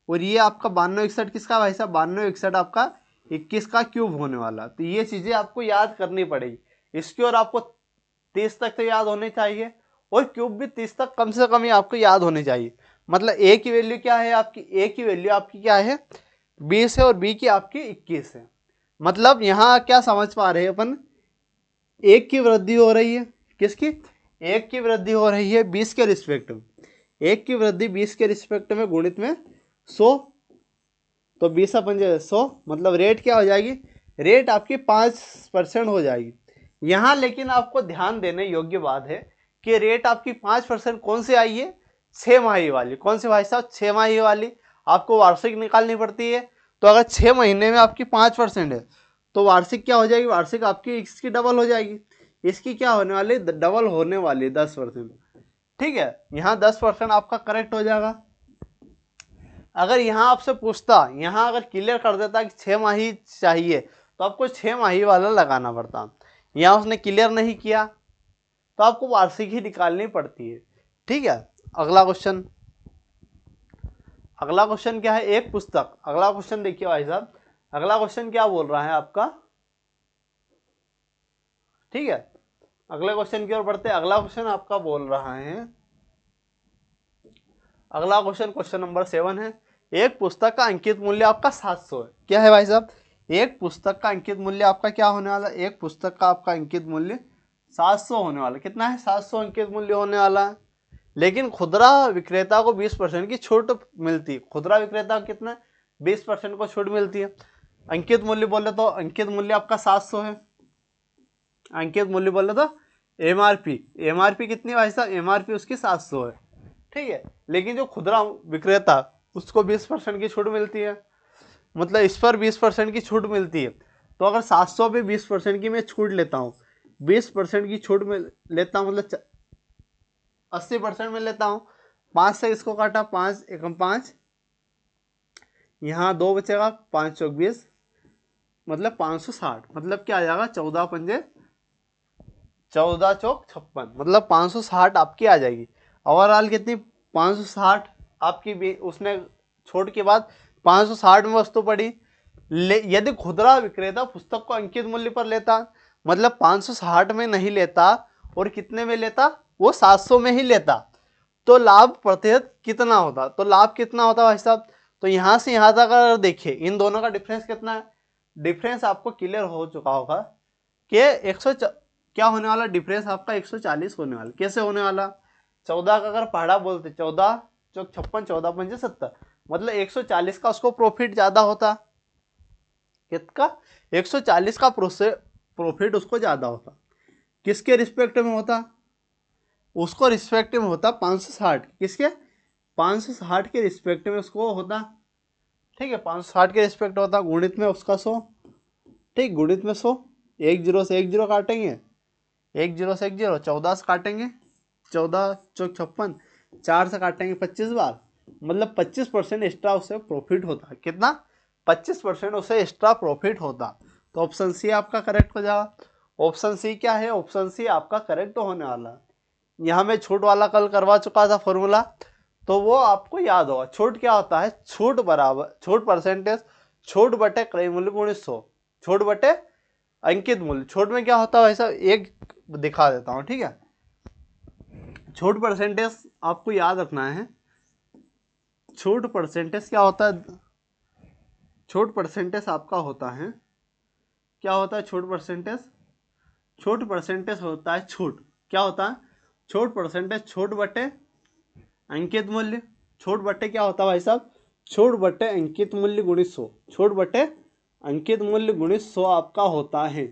और ये आपका 9261 किसका भाई साहब, 9261 आपका 21 का क्यूब होने वाला। तो ये चीजें आपको याद करनी पड़ेगी, इसकी और आपको 30 तक तो याद होने चाहिए, और क्यूब भी 30 तक कम से कम ही आपको याद होने चाहिए। मतलब ए की वैल्यू क्या है आपकी, ए की वैल्यू आपकी क्या है 20 है, और बी की आपकी 21 है। मतलब यहाँ क्या समझ पा रहे हैं अपन, एक की वृद्धि हो रही है, किसकी, एक की वृद्धि हो रही है 20 के रिस्पेक्ट में, एक की वृद्धि 20 के रिस्पेक्ट में गुणित में 100, तो 20 पंजे 100, मतलब रेट क्या हो जाएगी, रेट आपकी 5% हो जाएगी। यहाँ लेकिन आपको ध्यान देने योग्य बात है कि रेट आपकी 5% कौन सी आई है, 6 माही वाली। कौन सी भाई साहब, 6 माही वाली आपको वार्षिक निकालनी पड़ती है। तो अगर 6 महीने में आपकी 5% है, तो वार्षिक क्या हो जाएगी, वार्षिक आपकी इसकी डबल हो जाएगी, इसकी क्या होने वाली, डबल होने वाली 10%। ठीक है, यहाँ 10% आपका करेक्ट हो जाएगा। अगर यहाँ आपसे पूछता, यहाँ अगर क्लियर कर देता कि 6 माही चाहिए, तो आपको 6 माही वाला लगाना पड़ता, यहाँ उसने क्लियर नहीं किया, तो आपको वार्षिक ही निकालनी पड़ती है। ठीक है, अगला क्वेश्चन, अगला क्वेश्चन क्या है, एक पुस्तक, अगला क्वेश्चन देखिए भाई साहब, अगला क्वेश्चन क्या बोल रहा है आपका। ठीक है, अगले क्वेश्चन की ओर बढ़ते हैं। अगला क्वेश्चन आपका बोल रहा है, अगला क्वेश्चन क्वेश्चन नंबर 7 है, एक पुस्तक का अंकित मूल्य आपका 700 है। क्या है भाई साहब, एक पुस्तक का अंकित मूल्य आपका क्या होने वाला, एक पुस्तक का आपका अंकित मूल्य 700 होने वाला। कितना है, 700 अंकित मूल्य होने वाला है। लेकिन खुदरा विक्रेता को 20% की छूट मिलती है, खुदरा विक्रेता को कितना 20% को छूट मिलती है। अंकित मूल्य बोले तो अंकित मूल्य आपका 700 है, अंकित मूल्य बोले तो MRP, MRP कितनी भाई साहब, MRP उसकी 700 है। ठीक है, लेकिन जो खुदरा विक्रेता उसको 20% की छूट मिलती है, मतलब इस पर 20% की छूट मिलती है। तो अगर 700 पे 20% की मैं छूट लेता हूँ, 20% की छूट में लेता हूँ, मतलब 80% में लेता हूँ, 5 से इसको काटा, 5 एकम 5, यहाँ 2 बचेगा, 5 चौक 20, मतलब 560, मतलब क्या आ जाएगा 14 पंजे 14 चौक 56, मतलब 560 आपकी आ जाएगी। ओवरऑल कितनी 560 आपकी, उसने छोड़ के बाद 560 में वस्तु पड़ी। यदि खुदरा विक्रेता पुस्तक को अंकित मूल्य पर लेता, मतलब 560 में नहीं लेता और कितने में लेता, वो 700 में ही लेता, तो लाभ प्रतिशत कितना होता, तो लाभ कितना होता भाई साहब। तो यहाँ से यहाँ तक अगर देखिए इन दोनों का डिफरेंस कितना है, डिफरेंस आपको क्लियर हो चुका होगा कि 100 क्या होने वाला, डिफरेंस आपका 140 होने वाला। कैसे होने वाला, 14 का अगर पहाड़ा बोलते, 14 चौक 56, 14 पंजे 70, मतलब 140 का उसको प्रॉफिट ज्यादा होता, कितना 140 का प्रॉफिट उसको ज्यादा होता। किसके रिस्पेक्ट में होता, उसको रिस्पेक्ट में होता 560, किसके 560 के रिस्पेक्ट में उसको होता। ठीक है, 560 के रिस्पेक्ट होता, गुणित में उसका 100, ठीक, गुणित में 100, एक जीरो से एक जीरो काटेंगे, एक जीरो से एक जीरो, 14 से काटेंगे, 14 चौक 56, 4 से काटेंगे 25 बार, मतलब 25% एक्स्ट्रा उसे प्रॉफिट होता। कितना 25% उसे एक्स्ट्रा प्रॉफिट होता। तो ऑप्शन सी आपका करेक्ट हो जाएगा। ऑप्शन सी क्या है, ऑप्शन सी आपका करेक्ट होने वाला है। यहाँ मैं छूट वाला कल करवा चुका था फॉर्मूला, तो वो आपको याद होगा। छूट क्या होता है, छूट बराबर, छूट परसेंटेज, छूट बटे क्रय मूल्य गुणित 100, छूट बटे अंकित मूल्य। छूट में क्या होता है भाई साहब, एक दिखा देता हूँ, ठीक है। छूट परसेंटेज आपको याद रखना है। छूट परसेंटेज क्या होता है, छूट परसेंटेज आपका होता है, क्या होता है छूट परसेंटेज, छूट परसेंटेज होता है छूट, क्या होता है छूट परसेंटेज, छूट बटे अंकित मूल्य। छूट बटे क्या होता है भाई साहब, छूट बटे अंकित मूल्य गुणित 100, छूट बटे अंकित मूल्य गुणित 100 आपका होता है।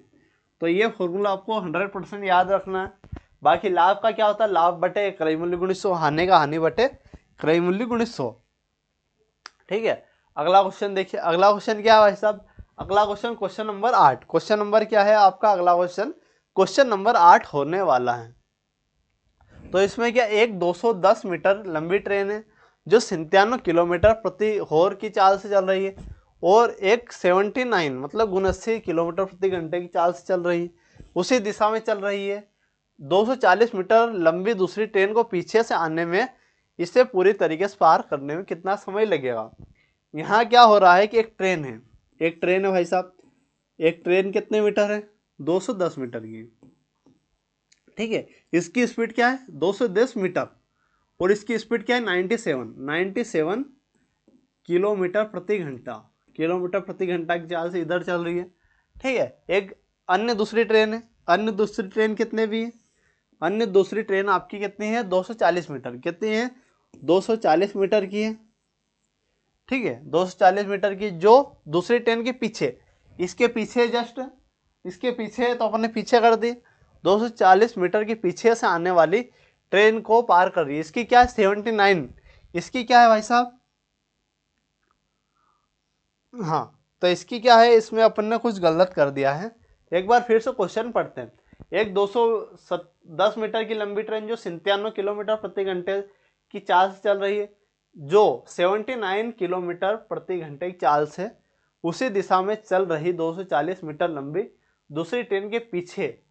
तो ये फॉर्मूला आपको 100% याद रखना है। बाकी लाभ का क्या होता है, लाभ बटे क्रय मूल्य गुणित 100, हानि का हानि बटे क्रय मूल्य गुणित 100, ठीक है। अगला क्वेश्चन देखिए, अगला क्वेश्चन क्या है भाई साहब, अगला question question number 8, question number क्या है आपका अगला क्वेश्चन, क्वेश्चन नंबर 8 होने वाला है। तो इसमें क्या, एक 210 मीटर लंबी ट्रेन है जो 97 किलोमीटर प्रति हॉर की चाल से चल रही है, और एक 79 मतलब 79 किलोमीटर प्रति घंटे की चाल से चल रही है, उसी दिशा में चल रही है। 240 मीटर लंबी दूसरी ट्रेन को पीछे से आने में, इसे पूरी तरीके से पार करने में कितना समय लगेगा। यहाँ क्या हो रहा है कि एक ट्रेन है, एक ट्रेन है भाई साहब, एक ट्रेन कितने मीटर है, 210 मीटर की, ठीक है। इसकी स्पीड क्या है 210 मीटर, और इसकी स्पीड क्या है 97 किलोमीटर प्रति घंटा, किलोमीटर प्रति घंटा की चाल से इधर चल रही है, ठीक है। एक अन्य दूसरी ट्रेन है, अन्य दूसरी ट्रेन कितने भी है, अन्य दूसरी ट्रेन आपकी कितनी है 240 मीटर, कितनी है 240 मीटर की है, ठीक है। 240 मीटर की, जो दूसरी ट्रेन के पीछे, इसके पीछे जस्ट, इसके पीछे तो अपन ने पीछे कर दी, 240 मीटर के पीछे से आने वाली ट्रेन को पार कर रही है। इसकी क्या है 79, इसकी क्या है भाई साहब, हाँ तो इसकी क्या है, इसमें अपन ने कुछ गलत कर दिया है। एक बार फिर से क्वेश्चन पढ़ते हैं। एक 210 मीटर की लंबी ट्रेन जो 97 किलोमीटर प्रति घंटे की चाल से चल रही है, जो 79 किलोमीटर प्रति घंटे की चाल से उसी दिशा में चल रही 240 मीटर लंबी दूसरी ट्रेन के पीछे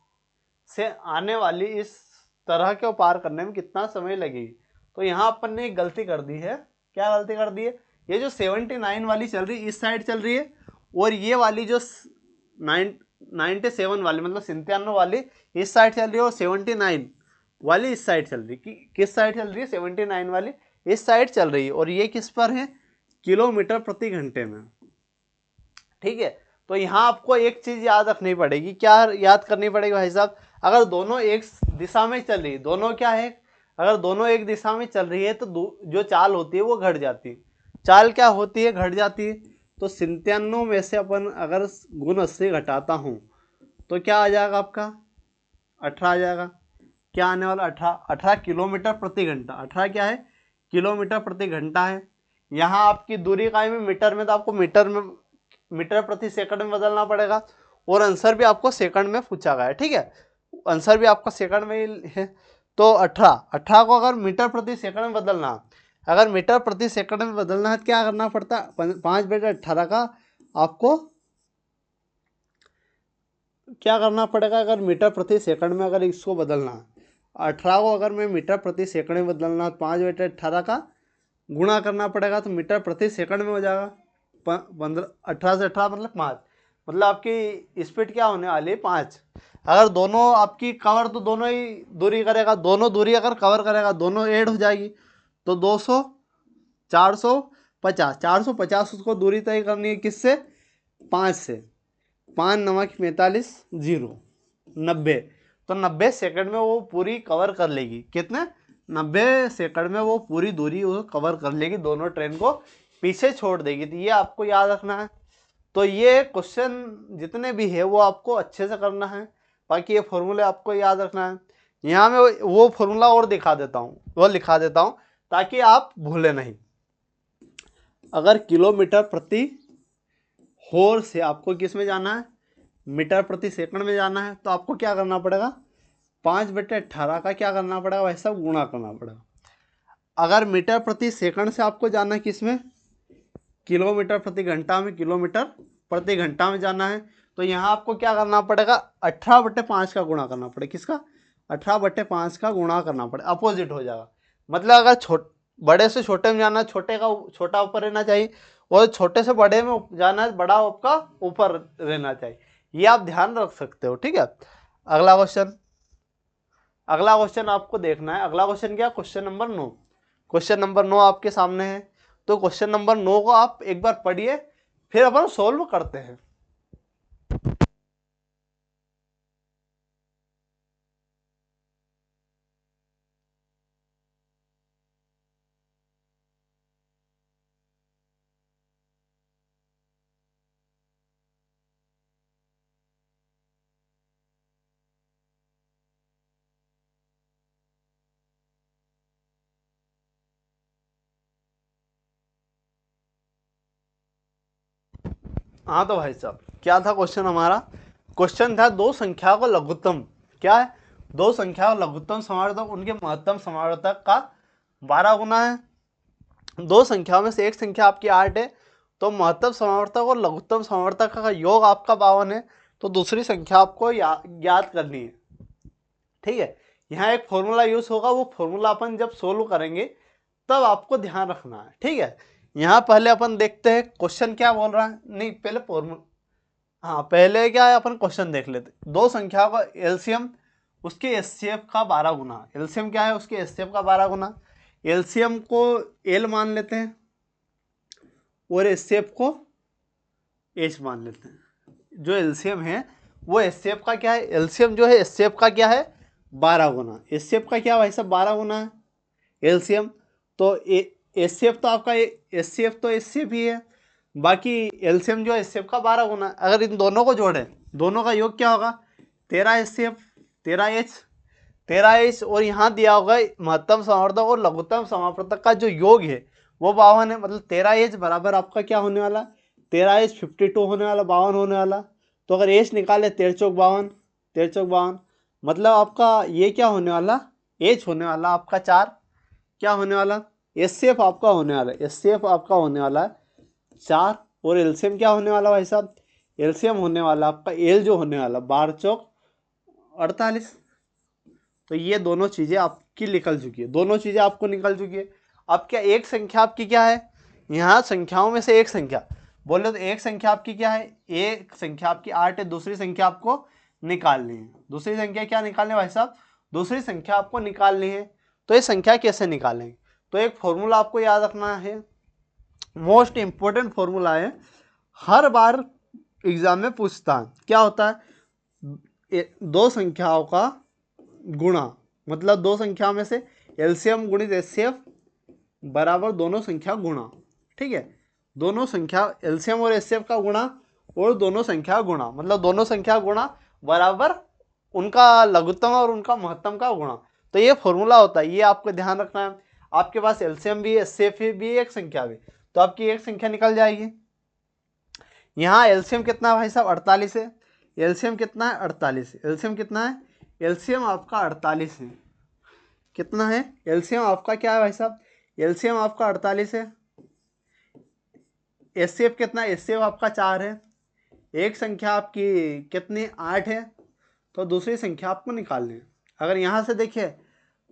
से आने वाली इस तरह के पार करने में कितना समय लगेगी। तो यहाँ अपन ने एक गलती कर दी है, क्या गलती कर दी है, ये जो 79 वाली चल रही है इस साइड चल रही है, और ये वाली जो 97 वाली मतलब 97 वाली इस साइड चल रही है, और 79 वाली इस साइड चल रही है। किस साइड चल रही है, 79 वाली इस साइड चल रही है, और ये किस पर है, किलोमीटर प्रति घंटे में, ठीक है। तो यहाँ आपको एक चीज याद रखनी पड़ेगी, क्या याद करनी पड़ेगी भाई साहब, अगर दोनों एक दिशा में चल रही है, दोनों क्या है, अगर दोनों एक दिशा में चल रही है तो जो चाल होती है वो घट जाती है, चाल क्या होती है, घट जाती है। तो 97 में से अपन अगर गुण 80 घटाता हूँ तो क्या आ जाएगा आपका 18 आ जाएगा, क्या आने वाला 18 किलोमीटर प्रति घंटा, 18 क्या है किलोमीटर प्रति घंटा है। यहाँ आपकी दूरी का में मीटर में, तो आपको मीटर प्रति सेकंड में बदलना पड़ेगा, और आंसर भी आपको सेकंड में पूछा गया है, ठीक है, आंसर भी आपका सेकंड में ही है। तो 18 को अगर मीटर प्रति सेकंड में बदलना, अगर मीटर प्रति सेकंड में बदलना है तो क्या करना पड़ता है, 5/18 का आपको क्या करना पड़ेगा, अगर मीटर प्रति सेकंड में अगर इसको बदलना है, 18 को अगर मैं मीटर प्रति सेकंड में बदलना है, 5/18 का गुणा करना पड़ेगा, तो मीटर प्रति सेकंड में हो जाएगा 15, 18 से 18 मतलब 5, मतलब आपकी स्पीड क्या होने वाली है 5। अगर दोनों आपकी कवर, तो दोनों ही दूरी करेगा, दोनों दूरी अगर कवर करेगा दोनों ऐड हो जाएगी, तो 200 450 उसको दूरी तय करनी है, किससे 5 से, 5 9 45 0 90, तो 90 सेकंड में वो पूरी कवर कर लेगी, कितने 90 सेकंड में वो पूरी दूरी वो कवर कर लेगी, दोनों ट्रेन को पीछे छोड़ देगी। तो ये आपको याद रखना है। तो ये क्वेश्चन जितने भी है वो आपको अच्छे से करना है, बाकी ये फॉर्मूले आपको याद रखना है। यहाँ मैं वो फॉर्मूला और दिखा देता हूँ, वो लिखा देता हूँ ताकि आप भूले नहीं। अगर किलोमीटर प्रति हॉर से आपको किस में जाना है, मीटर प्रति सेकंड में जाना है, तो आपको क्या करना पड़ेगा 5/18 का क्या करना पड़ेगा वैसा गुणा करना पड़ेगा। अगर मीटर प्रति सेकंड से आपको जाना है किस में, किलोमीटर प्रति घंटा में, किलोमीटर प्रति घंटा में जाना है, तो यहाँ आपको क्या करना पड़ेगा 18/5 का गुणा करना पड़ेगा, किसका 18/5 का गुणा करना पड़ेगा, अपोजिट हो जाएगा। मतलब अगर बड़े से छोटे में जाना, छोटे का छोटा ऊपर रहना चाहिए, और छोटे से बड़े में जाना है, बड़ा आपका ऊपर रहना चाहिए। ये आप ध्यान रख सकते हो, ठीक है। अगला क्वेश्चन आपको देखना है। अगला क्वेश्चन क्या, क्वेश्चन नंबर 9। क्वेश्चन नंबर 9 आपके सामने है, तो क्वेश्चन नंबर 9 को आप एक बार पढ़िए, फिर अपन सोल्व करते हैं। हाँ तो भाई साहब, क्या था क्वेश्चन हमारा? क्वेश्चन था दो संख्या को लघुत्तम, क्या है, दो संख्या को लघुत्तम समावर्तक उनके महत्तम समावर्तक का 12 गुना है। दो संख्याओं में से एक संख्या आपकी 8 है, तो महत्तम समावर्तक और लघुत्तम समावर्तक का योग आपका 52 है। तो दूसरी संख्या आपको ज्ञात करनी है, ठीक है। यहाँ एक फॉर्मूला यूज होगा, वो फॉर्मूला अपन जब सोल्व करेंगे तब आपको ध्यान रखना है, ठीक है। यहाँ पहले अपन देखते हैं क्वेश्चन क्या बोल रहा है। नहीं, पहले फॉर्मूला, हाँ पहले क्या है, अपन क्वेश्चन देख लेते। दो संख्याओं का एलसीएम उसके एचसीएफ का 12 गुना। एलसीएम क्या है, उसके एचसीएफ का 12 गुना। एलसीएम को एल मान लेते हैं और एचसीएफ को एच मान लेते हैं। जो एलसीएम है वो एचसीएफ का क्या है, एलसीएम जो है एचसीएफ का क्या है, 12 गुना। एचसीएफ का क्या भाई साहब, 12 गुना है एलसीएम। तो एचसीएफ तो आपका एचसीएफ तो एचसीएफ ही है, बाकी एलसीएम जो है एचसीएफ का 12 गुना। अगर इन दोनों को जोड़ें, दोनों का योग क्या होगा, 13 एचसीएफ 13 एच, और यहाँ दिया होगा महत्तम समावर्तक और लघुत्तम समावर्तक का जो योग है वो 52 है। मतलब 13 एच बराबर आपका क्या होने वाला, 13 एच 52 होने वाला, 52 होने वाला। तो अगर एच निकाले 13 चौक 52, 13 चौक 52, मतलब आपका ये क्या होने वाला, एच होने वाला आपका 4, क्या होने वाला, एचसीएफ आपका होने वाला, एचसीएफ आपका होने वाला है 4, और एलसीएम क्या होने वाला भाई साहब, एलसीएम होने वाला आपका एल जो होने वाला 12 चौक 48। तो ये दोनों चीज़ें आपकी निकल चुकी है, दोनों चीज़ें आपको निकल चुकी है। अब क्या एक संख्या आपकी क्या है, यहाँ संख्याओं में से एक संख्या बोले तो एक संख्या आपकी क्या है, एक संख्या आपकी 8 है, दूसरी संख्या आपको निकालनी है। दूसरी संख्या क्या निकालनी है भाई साहब, दूसरी संख्या आपको निकालनी है। तो ये संख्या कैसे निकालेंगे, तो एक फॉर्मूला आपको याद रखना है, मोस्ट इंपॉर्टेंट फॉर्मूला है, हर बार एग्जाम में पूछता है। क्या होता है, दो संख्याओं का गुणा, मतलब दो संख्याओं में से एलसीएम गुणित एचसीएफ बराबर दोनों संख्या गुणा, ठीक है। दोनों संख्या एलसीएम और एचसीएफ का गुणा और दोनों संख्या गुणा, मतलब दोनों संख्या गुणा बराबर उनका लघुत्तम और उनका महत्तम का गुणा। तो ये फॉर्मूला होता है, ये आपको ध्यान रखना है। आपके पास एलसीएम भी एचसीएफ भी एक संख्या भी, तो आपकी एक संख्या निकल जाएगी। यहाँ एलसीएम कितना है भाई साहब, 48 है। एलसीएम कितना है, 48। एलसीएम कितना है, एलसीएम आपका 48 है। कितना है एलसीएम आपका, क्या है भाई साहब, एलसीएम आपका 48 है। एचसीएफ कितना, एचसीएफ आपका 4 है। एक संख्या आपकी कितनी, 8 है, तो दूसरी संख्या आपको निकालनी है। अगर यहाँ से देखिए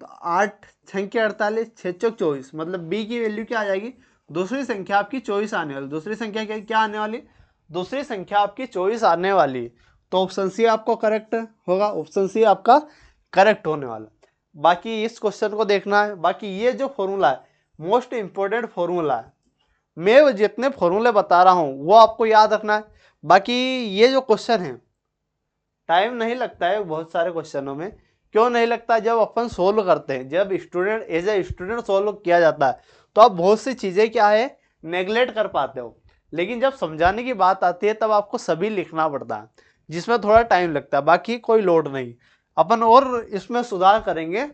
तो 8 छंके 48, 6 चौक 24, मतलब बी की वैल्यू क्या आ जाएगी, दूसरी संख्या आपकी 24 आने वाली। दूसरी संख्या क्या आने वाली, दूसरी संख्या आपकी 24 आने वाली। तो ऑप्शन सी आपको करेक्ट होगा, ऑप्शन सी आपका करेक्ट होने वाला। बाकी इस क्वेश्चन को देखना है। बाकी ये जो फॉर्मूला है मोस्ट इंपॉर्टेंट फॉर्मूला है, मैं जितने फॉर्मूले बता रहा हूँ वो आपको याद रखना है। बाकी ये जो क्वेश्चन है टाइम नहीं लगता है बहुत सारे क्वेश्चनों में। क्यों नहीं लगता, जब अपन सोल्व करते हैं, जब student as a student solve किया जाता है तो आप बहुत सी चीज़ें क्या है नेगलेक्ट कर पाते हो, लेकिन जब समझाने की बात आती है तब आपको सभी लिखना पड़ता है, जिसमें थोड़ा टाइम लगता है। बाकी कोई लोड नहीं, अपन और इसमें सुधार करेंगे।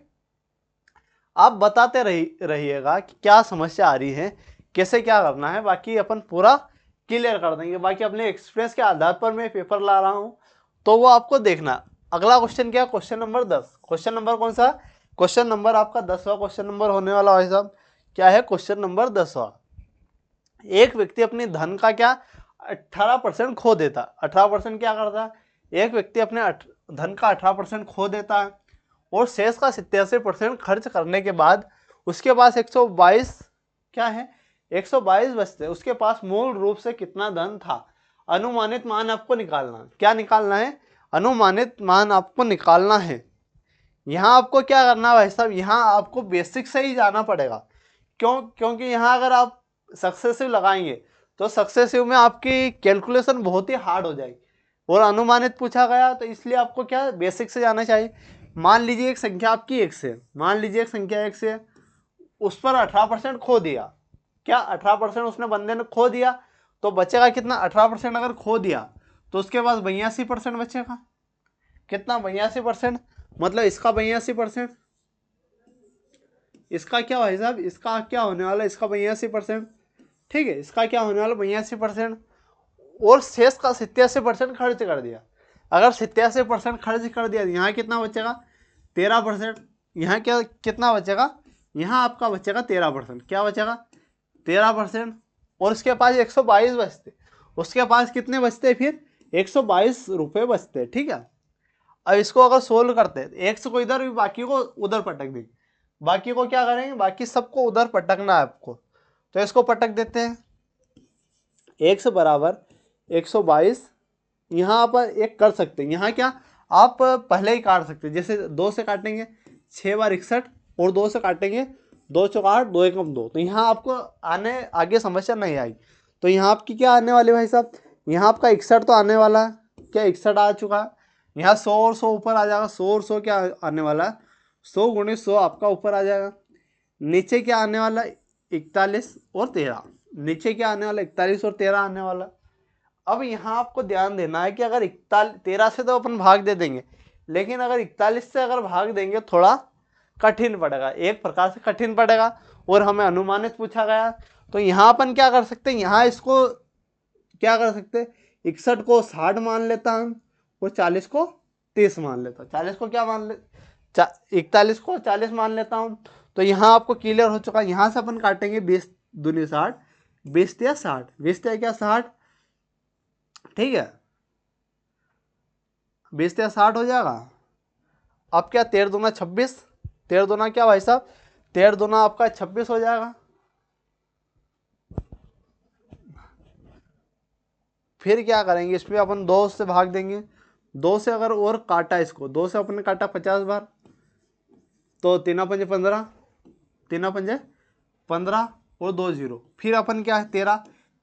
आप बताते रहिएगा कि क्या समस्या आ रही है, कैसे क्या करना है, बाकी अपन पूरा क्लियर कर देंगे। बाकी अपने एक्सपीरियंस के आधार पर मैं पेपर ला रहा हूँ, तो वो आपको देखना। अगला क्वेश्चन क्या, क्वेश्चन नंबर 10। क्वेश्चन नंबर कौन सा, क्वेश्चन नंबर आपका 10वां क्वेश्चन नंबर होने वाला भाई साहब। क्या है, क्वेश्चन नंबर 10वां। एक व्यक्ति अपनी धन का क्या 18% खो देता। 18% क्या करता है, एक व्यक्ति अपने धन का 18% खो देता है और शेष का 87% खर्च करने के बाद उसके पास 122 क्या है 122 बचते। उसके पास मूल रूप से कितना धन था। अनुमानित मान आपको निकालना है। क्या निकालना है? अनुमानित मान आपको निकालना है। यहाँ आपको क्या करना है भाई साहब, यहाँ आपको बेसिक से ही जाना पड़ेगा। क्यों? क्योंकि यहाँ अगर आप सक्सेसिव लगाएंगे तो सक्सेसिव में आपकी कैलकुलेशन बहुत ही हार्ड हो जाएगी, और अनुमानित पूछा गया तो इसलिए आपको क्या बेसिक से जाना चाहिए। मान लीजिए एक संख्या आपकी एक से, मान लीजिए एक संख्या एक से, उस पर 18% खो दिया। क्या 18% उसने बंदे ने खो दिया, तो बचेगा कितना? 18% अगर खो दिया तो उसके पास 82% बचेगा। कितना? 82%। मतलब इसका 82%, इसका क्या भाई साहब, इसका क्या होने वाला, इसका 82%। ठीक है, इसका क्या होने वाला? 82%। और शेष का 87% खर्च कर दिया। अगर 87% खर्च कर दिया, यहाँ कितना बचेगा? 13%। यहाँ क्या कितना बचेगा? यहाँ आपका बचेगा 13%। क्या बचेगा? 13%। और उसके पास 122 बचते, उसके पास कितने बचते फिर? 122 रुपये बचते। ठीक है, अब इसको अगर सोल्व करते हैं, एक्स को इधर भी, बाकी को उधर पटक देंगे। बाकी को क्या करेंगे? बाकी सबको उधर पटकना है आपको, तो इसको पटक देते हैं। एक्स बराबर 122, यहाँ पर एक कर सकते हैं। यहाँ क्या आप पहले ही काट सकते हैं, जैसे 2 से काटेंगे 6 बार 61, और 2 से काटेंगे 2 चौक 8, 2 एकम 2, तो यहाँ आपको आगे समस्या नहीं आई। तो यहाँ आपकी क्या आने वाली भाई साहब? यहाँ आपका 61 तो आने वाला है। क्या 61 आ चुका है? यहाँ 100 और 100 ऊपर आ जाएगा। 100 और 100 क्या आने वाला है? 100 गुणे 100 आपका ऊपर आ जाएगा। नीचे क्या आने वाला है? 41 और 13। नीचे क्या आने वाला? 41 और 13 आने वाला। अब यहाँ आपको ध्यान देना है कि अगर 13 से तो अपन भाग दे देंगे, लेकिन अगर 41 से अगर भाग देंगे थोड़ा कठिन पड़ेगा, एक प्रकार से कठिन पड़ेगा, और हमें अनुमानित पूछा गया। तो यहाँ अपन क्या कर सकते हैं? यहाँ इसको क्या कर सकते हैं? 61 को 60 मान लेता हूँ, और 40 को 30 मान लेता हूँ। 40 को क्या मान ले, 41 को 40 मान लेता हूँ। तो यहाँ आपको क्लियर हो चुका है। यहाँ से अपन काटेंगे 20 दूनी 60, 20 या 60, 20 क्या 60। ठीक है, 20 या 60 हो जाएगा। अब क्या 13 दूना 26, 13 दूना क्या भाई साहब? 13 दूना आपका 26 हो जाएगा। फिर क्या करेंगे? इसमें अपन 2 से भाग देंगे। 2 से अगर और काटा, इसको 2 से अपन ने काटा 50 बार, तो 3 पंजे 15, 3 पंजे 15 और 2 0। फिर अपन क्या है?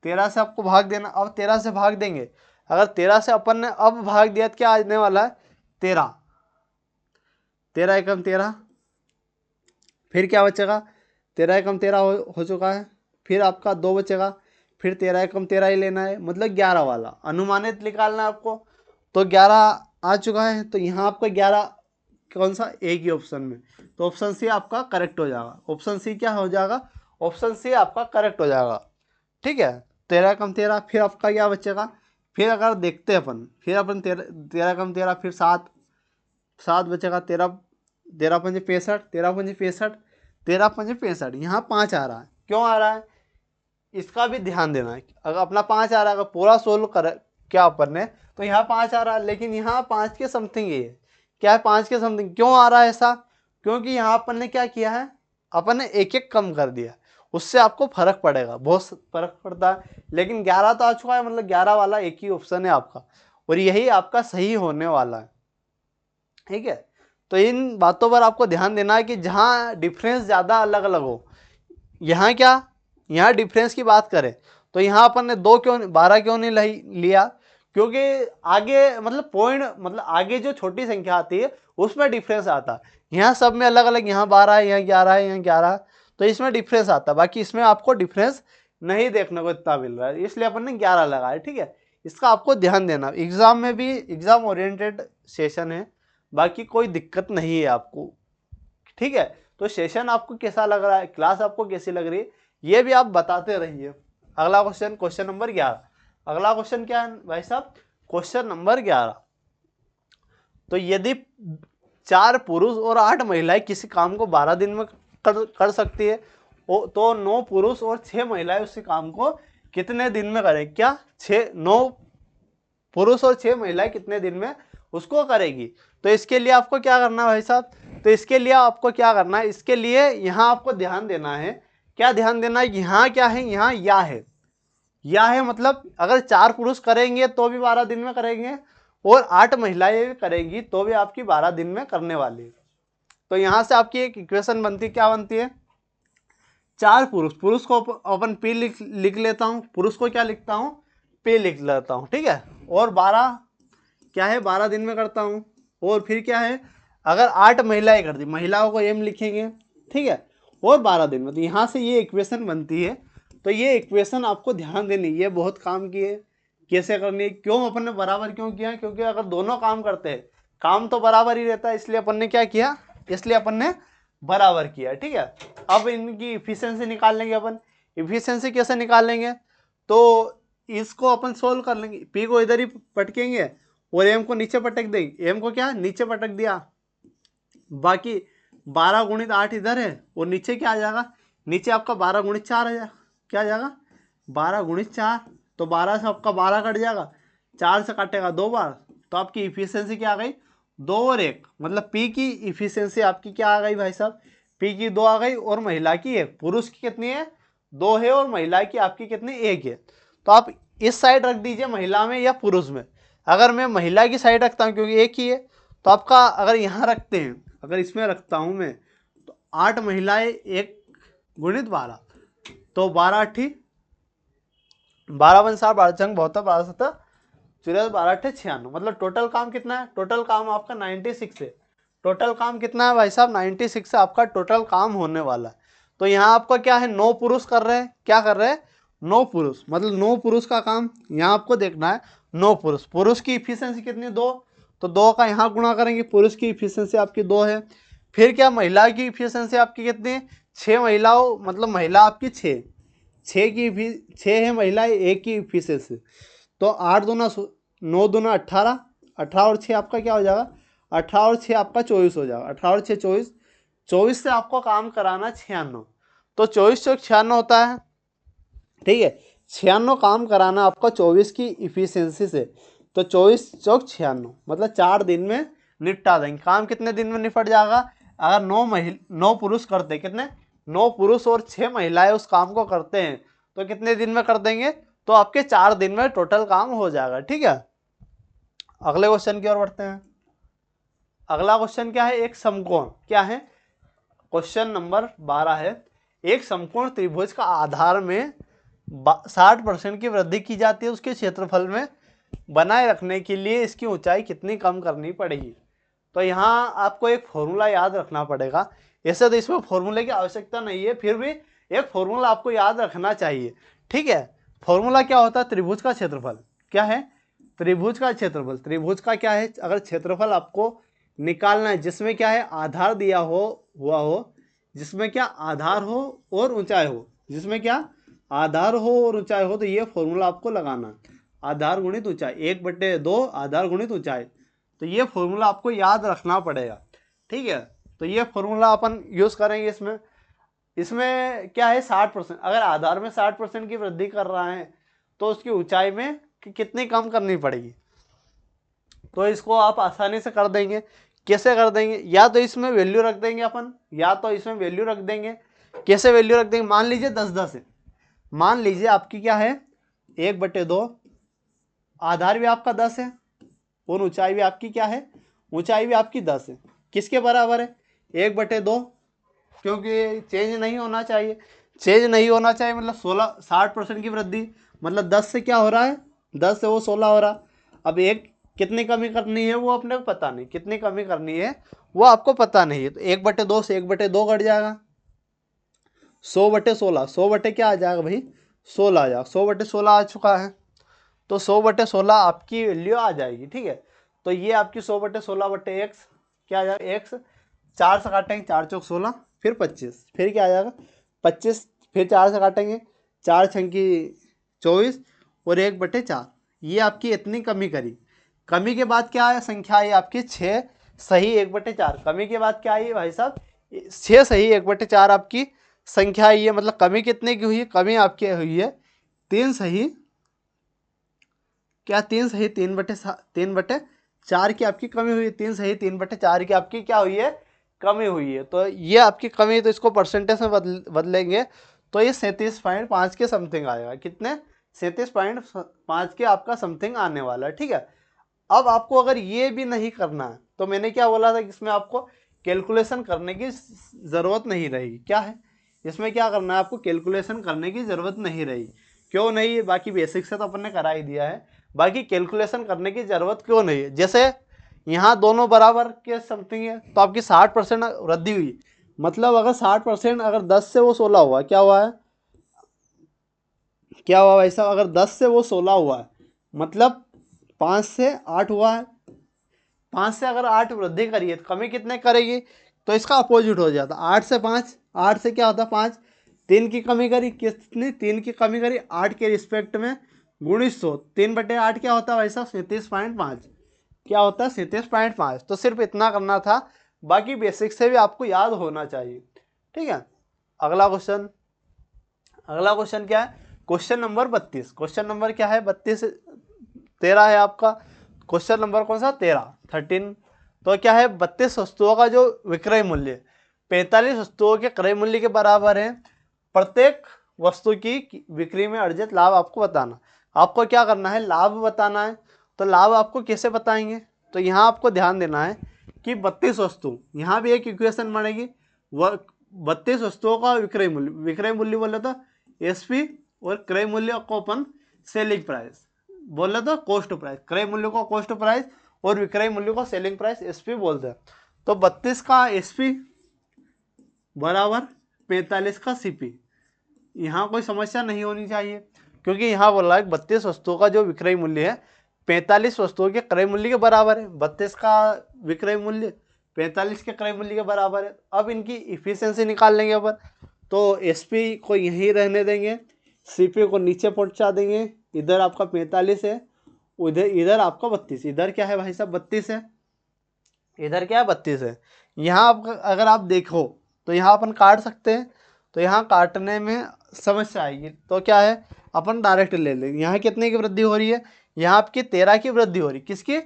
13 से आपको भाग देना। अब 13 से भाग देंगे, अगर 13 से अपन ने अब भाग दिया तो क्या आने वाला है? 13, 13 एकम 13। फिर क्या बचेगा? 13 एकम 13 हो चुका है। फिर आपका 2 बचेगा, फिर 13 एकम 13 ही लेना है, मतलब 11 वाला अनुमानित निकालना है आपको। तो 11 आ चुका है, तो यहाँ आपका 11 कौन सा? एक ही ऑप्शन में, तो ऑप्शन सी आपका करेक्ट हो जाएगा। ऑप्शन सी क्या हो जाएगा? ऑप्शन सी आपका करेक्ट हो जाएगा। ठीक है, 13 कम 13। फिर आपका क्या बचेगा? फिर अगर देखते हैं अपन, फिर अपन 13 कम 13, फिर 7 बचेगा। 13 पंजे 65, 13 पंजे 65, 13 पंजे 65। यहाँ 5 आ रहा है। क्यों आ रहा है? इसका भी ध्यान देना है। अगर अपना 5 आ रहा है, अगर पूरा सोल्व कर क्या अपन ने, तो यहाँ 5 आ रहा है, लेकिन यहाँ 5 के समथिंग ये है। क्या है? 5 के समथिंग। क्यों आ रहा है ऐसा? क्योंकि यहाँ अपन ने क्या किया है? अपन ने एक एक कम कर दिया, उससे आपको फर्क पड़ेगा, बहुत फर्क पड़ता है। लेकिन 11 तो आ चुका है, मतलब 11 वाला एक ही ऑप्शन है आपका, और यही आपका सही होने वाला है। ठीक है, तो इन बातों पर आपको ध्यान देना है कि जहाँ डिफरेंस ज़्यादा अलग अलग हो, यहाँ क्या, यहाँ डिफरेंस की बात करें तो यहाँ अपन ने 12 क्यों नहीं लिया? क्योंकि आगे मतलब पॉइंट, मतलब आगे जो छोटी संख्या आती है उसमें डिफरेंस आता है। यहाँ सब में अलग अलग, यहाँ 12 है, यहाँ 11 है, यहाँ 11, तो इसमें डिफरेंस आता है। बाकी इसमें आपको डिफरेंस नहीं देखने को इतना मिल रहा है, इसलिए अपन ने 11 लगाया। ठीक है, इसका आपको ध्यान देना। एग्जाम में भी एग्जाम ओरिएंटेड सेशन है, बाकी कोई दिक्कत नहीं है आपको। ठीक है, तो सेशन आपको कैसा लग रहा है, क्लास आपको कैसी लग रही है, ये भी आप बताते रहिए। अगला क्वेश्चन, क्वेश्चन नंबर 11। अगला क्वेश्चन क्या है भाई साहब? Question number 11। तो यदि 4 पुरुष और 8 महिलाएं किसी काम को 12 दिन में कर सकती है, तो 9 पुरुष और 6 महिलाएं उसी काम को कितने दिन में करें? क्या 9 पुरुष और 6 महिलाएं कितने दिन में उसको करेगी? तो इसके लिए आपको क्या करना है भाई साहब? तो इसके लिए आपको क्या करना है? इसके लिए यहाँ आपको ध्यान देना है। क्या ध्यान देना है? यहाँ क्या है? यहाँ या है। या है मतलब अगर 4 पुरुष करेंगे तो भी 12 दिन में करेंगे और 8 महिलाएं भी करेंगी तो भी आपकी 12 दिन में करने वाली है। तो यहां से आपकी एक इक्वेशन बनती है, क्या बनती है, 4 पुरुष, पुरुष को अपन पी लिख लेता हूं, पुरुष को क्या लिखता हूं, पी लिख लेता हूं, ठीक है। और 12 क्या है, 12 दिन में करता हूं। और फिर क्या है, अगर 8 महिलाएं कर दी, महिलाओं को एम लिखेंगे, ठीक है, और 12 दिन में, तो यहाँ से ये इक्वेशन बनती है। तो ये इक्वेशन आपको ध्यान देनी, ये बहुत काम की है, कैसे करनी है, क्यों अपन ने बराबर क्यों किया, क्योंकि अगर दोनों काम करते हैं काम तो बराबर ही रहता है, इसलिए अपन ने क्या किया, इसलिए अपन ने बराबर किया, ठीक है। अब इनकी इफिशियंसी निकाल लेंगे अपन। इफिशियंसी कैसे निकालेंगे, तो इसको अपन सोल्व कर लेंगे, पी को इधर ही पटकेंगे और एम को नीचे पटक देंगे, एम को क्या नीचे पटक दिया, बाकी 12 गुणित 8 इधर है और नीचे क्या आ जाएगा, नीचे आपका 12 गुणित 4 आ जाएगा, क्या आ जाएगा 12 गुणित 4, तो 12 से आपका 12 कट जाएगा, 4 से काटेगा 2 बार, तो आपकी इफिशियंसी क्या आ गई 2 और 1, मतलब पी की इफिशियंसी आपकी क्या आ गई भाई साहब, पी की 2 आ गई और महिला की 1, पुरुष की कितनी है 2 है और महिला की आपकी कितनी 1 है। तो आप इस साइड रख दीजिए महिला में या पुरुष में, अगर मैं महिला की साइड रखता हूँ क्योंकि एक ही है, तो आपका अगर यहाँ रखते हैं, अगर इसमें रखता हूँ मैं, तो 8 महिलाएं 1 गुणित 12, तो 12 अट्ठी 12 बन 7 12 चंग 72 12 7 चौरासी 12 अट्ठे 96, मतलब टोटल काम कितना है, टोटल काम आपका 96 है। टोटल काम कितना है भाई साहब 96 से आपका टोटल काम होने वाला है। तो यहाँ आपका क्या है 9 पुरुष कर रहे हैं, क्या कर रहे हैं 9 पुरुष, मतलब 9 पुरुष का काम यहाँ आपको देखना है। 9 पुरुष, पुरुष की इफिशियंसी कितनी 2, तो 2 का यहाँ गुणा करेंगे, पुरुष की इफिशियंसी आपकी 2 है। फिर क्या महिला की इफिशियंसी आपकी कितनी है 6 महिलाओं, मतलब महिला आपकी 6 है महिला, 1 की इफिशियंसी, तो 8 दूना 9 दूना 18, 18 और 6 आपका क्या हो जाएगा, 18 और 6 आपका 24 हो जाएगा, 18 और 6 24, 24 से आपको काम कराना 96, तो 24 चौक 96 होता है, ठीक है। 96 काम कराना आपका 24 की इफिशियंसी से, तो 24 चौक 96, मतलब 4 दिन में निपटा देंगे काम। कितने दिन में निपट जाएगा, अगर 9 पुरुष करते, कितने 9 पुरुष और 6 महिलाएं उस काम को करते हैं, तो कितने दिन में कर देंगे, तो आपके 4 दिन में टोटल काम हो जाएगा, ठीक है। अगले क्वेश्चन की ओर बढ़ते हैं। अगला क्वेश्चन क्या है, एक समकोण, क्या है, क्वेश्चन नंबर 12 है, एक समकोण त्रिभुज का आधार में 60% की वृद्धि की जाती है उसके क्षेत्रफल में, बनाए रखने के लिए इसकी ऊंचाई कितनी कम करनी पड़ेगी। तो यहाँ आपको एक फॉर्मूला याद रखना पड़ेगा, ऐसे तो इसमें फॉर्मूले की आवश्यकता नहीं है, फिर भी एक फॉर्मूला आपको याद रखना चाहिए, ठीक है। फॉर्मूला क्या होता है, त्रिभुज का क्षेत्रफल, क्या है त्रिभुज का क्षेत्रफल, त्रिभुज का क्या है, अगर क्षेत्रफल आपको निकालना है जिसमें क्या है आधार दिया हुआ हो, जिसमें क्या आधार हो और ऊंचाई हो, जिसमें क्या आधार हो और ऊंचाई हो, तो ये फॉर्मूला आपको लगाना है, आधार गुणित ऊंचाई 1/2 आधार गुणित ऊंचाई, तो ये फॉर्मूला आपको याद रखना पड़ेगा, ठीक है। तो ये फॉर्मूला अपन यूज करेंगे इसमें। इसमें क्या है 60%, अगर आधार में 60% की वृद्धि कर रहा है तो उसकी ऊंचाई में कितनी कम करनी पड़ेगी, तो इसको आप आसानी से कर देंगे। कैसे कर देंगे, या तो इसमें वैल्यू रख देंगे अपन, या तो इसमें वैल्यू रख देंगे। कैसे वैल्यू रख देंगे, मान लीजिए 10 है, मान लीजिए आपकी क्या है 1/2, आधार भी आपका 10 है और ऊंचाई भी आपकी क्या है, ऊंचाई भी आपकी 10 है, किसके बराबर है 1/2, क्योंकि चेंज नहीं होना चाहिए, चेंज नहीं होना चाहिए, मतलब 60% की वृद्धि, मतलब 10 से क्या हो रहा है, 10 से वो 16 हो रहा। अब एक कितनी कमी करनी है वो अपने को पता नहीं, कितनी कमी करनी है वो आपको पता नहीं है, तो 1/2 से 1/2 कट जाएगा, 100/16, 100 क्या आ जाएगा भाई 16 आ जाएगा, 100/16 आ चुका है, तो 100/16 आपकी वैल्यू आ जाएगी, ठीक है। तो ये आपकी 100/16/x क्या आ जाएगा, x 4 से काटेंगे 4 चौक 16, फिर 25, फिर क्या आ जाएगा 25, फिर 4 से काटेंगे 4 छंकी 24 और 1/4, ये आपकी इतनी कमी करी। कमी के बाद क्या है, संख्या आई आपकी 6 सही 1/4, कमी के बाद क्या आई भाई साहब 6 सही 1/4 आपकी संख्या आई है, मतलब कमी कितने की हुई है, कमी आपकी हुई है 3 सही, क्या 3 सही 3/4 की आपकी कमी हुई है, 3 सही 3/4 की आपकी क्या हुई है, कमी हुई है। तो ये आपकी कमी, तो इसको परसेंटेज में बदलेंगे तो ये 37.5 के समथिंग आएगा, कितने 37.5 के आपका समथिंग आने वाला है, ठीक है। अब आपको अगर ये भी नहीं करना है तो मैंने क्या बोला था कि इसमें आपको कैलकुलेशन करने की ज़रूरत नहीं रहेगी। क्या है इसमें क्या करना है, आपको कैलकुलेशन करने की ज़रूरत नहीं रहेगी। क्यों नहीं, बाकी बेसिक से तो अपन ने करा ही दिया है, बाकी कैलकुलेशन करने की ज़रूरत क्यों नहीं है। जैसे यहाँ दोनों बराबर के समथिंग है तो आपकी 60% वृद्धि हुई, मतलब अगर 60%, अगर 10 से वो 16 हुआ, क्या हुआ है, क्या हुआ भाई साहब, अगर 10 से वो 16 हुआ है मतलब 5 से 8 हुआ है। 5 से अगर 8 वृद्धि करिए तो कमी कितने करेगी, तो इसका अपोजिट हो जाता। 8 से 5, 8 से क्या होता 5, 3 की कमी करी, कितनी 3 की कमी करी 8 के रिस्पेक्ट में, गुणित 100, 3/8 क्या होता है भाई साहब 37.5, क्या होता है 37.5। तो सिर्फ इतना करना था, बाकी बेसिक से भी आपको याद होना चाहिए, ठीक है। अगला क्वेश्चन, अगला क्वेश्चन क्या है, क्वेश्चन नंबर 32। क्वेश्चन नंबर क्या है 32, 13 है आपका क्वेश्चन नंबर, कौन सा 13। तो क्या है 32 वस्तुओं का जो विक्रय मूल्य 45 वस्तुओं के क्रय मूल्य के बराबर है। प्रत्येक वस्तु की बिक्री में अर्जित लाभ आपको बताना। आपको क्या करना है, लाभ बताना है। तो लाभ आपको कैसे बताएंगे, तो यहाँ आपको ध्यान देना है कि 32 वस्तु, यहाँ भी एक इक्वेशन बनेगी, वह 32 वस्तुओं का विक्रय मूल्य, विक्रय मूल्य बोले तो एसपी, और क्रय मूल्य को अपन सेलिंग प्राइस बोले तो कॉस्ट प्राइस, क्रय मूल्य को कॉस्ट प्राइस और विक्रय मूल्य को सेलिंग प्राइस एसपी बोलते हैं। तो 32 का एसपी बराबर 45 का सीपी। यहाँ कोई समस्या नहीं होनी चाहिए, क्योंकि यहाँ बोला है 32 वस्तुओं का जो विक्रय मूल्य है 45 वस्तुओं के क्रय मूल्य के बराबर है। 32 का विक्रय मूल्य 45 के क्रय मूल्य के बराबर है। अब इनकी इफिशियंसी निकाल लेंगे अपन, तो एसपी को यहीं रहने देंगे, सीपी को नीचे पहुंचा देंगे। इधर आपका 45 है, उधर इधर आपका 32, इधर क्या है भाई साहब 32 है, इधर क्या है 32 है। यहाँ आप अगर आप देखो तो यहाँ अपन काट सकते हैं, तो यहाँ काटने में समस्या आएगी, तो क्या है अपन डायरेक्ट ले लेंगे। यहाँ कितने की वृद्धि हो रही है, यहाँ आपकी 13 की वृद्धि हो रही है, किसकी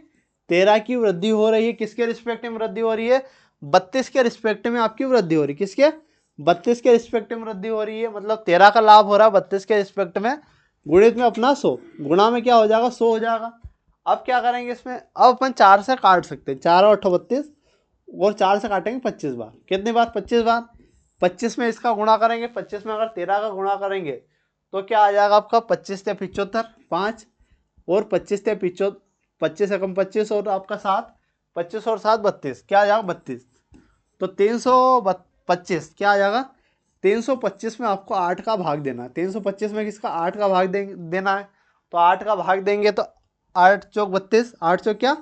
13 की वृद्धि हो रही है, किसके रिस्पेक्ट में वृद्धि हो रही है 32 के रिस्पेक्ट में आपकी वृद्धि हो रही है, किसके 32 के रिस्पेक्ट में वृद्धि हो रही है, मतलब 13 का लाभ हो रहा है 32 के रिस्पेक्ट में, गुणित में अपना 100, गुणा में क्या हो जाएगा 100 हो जाएगा। अब क्या करेंगे इसमें, अब अपन 4 से काट सकते हैं, 4 और 8 32, और 4 से काटेंगे 25 बार, कितनी बार 25 बार, 25 में इसका गुणा करेंगे, 25 में अगर 13 का गुणा करेंगे तो क्या आ जाएगा आपका 25 से 75 5, और 25 से 75, 25 से कम 25 और आपका 7, 25 और 7 32, क्या आ जाएगा 32। तो 325 क्या आ जाएगा 325 में आपको 8 का भाग देना है। 325 में किसका 8 का भाग देना है, तो 8 का भाग देंगे तो 8 चौक 32, 8 चौक क्या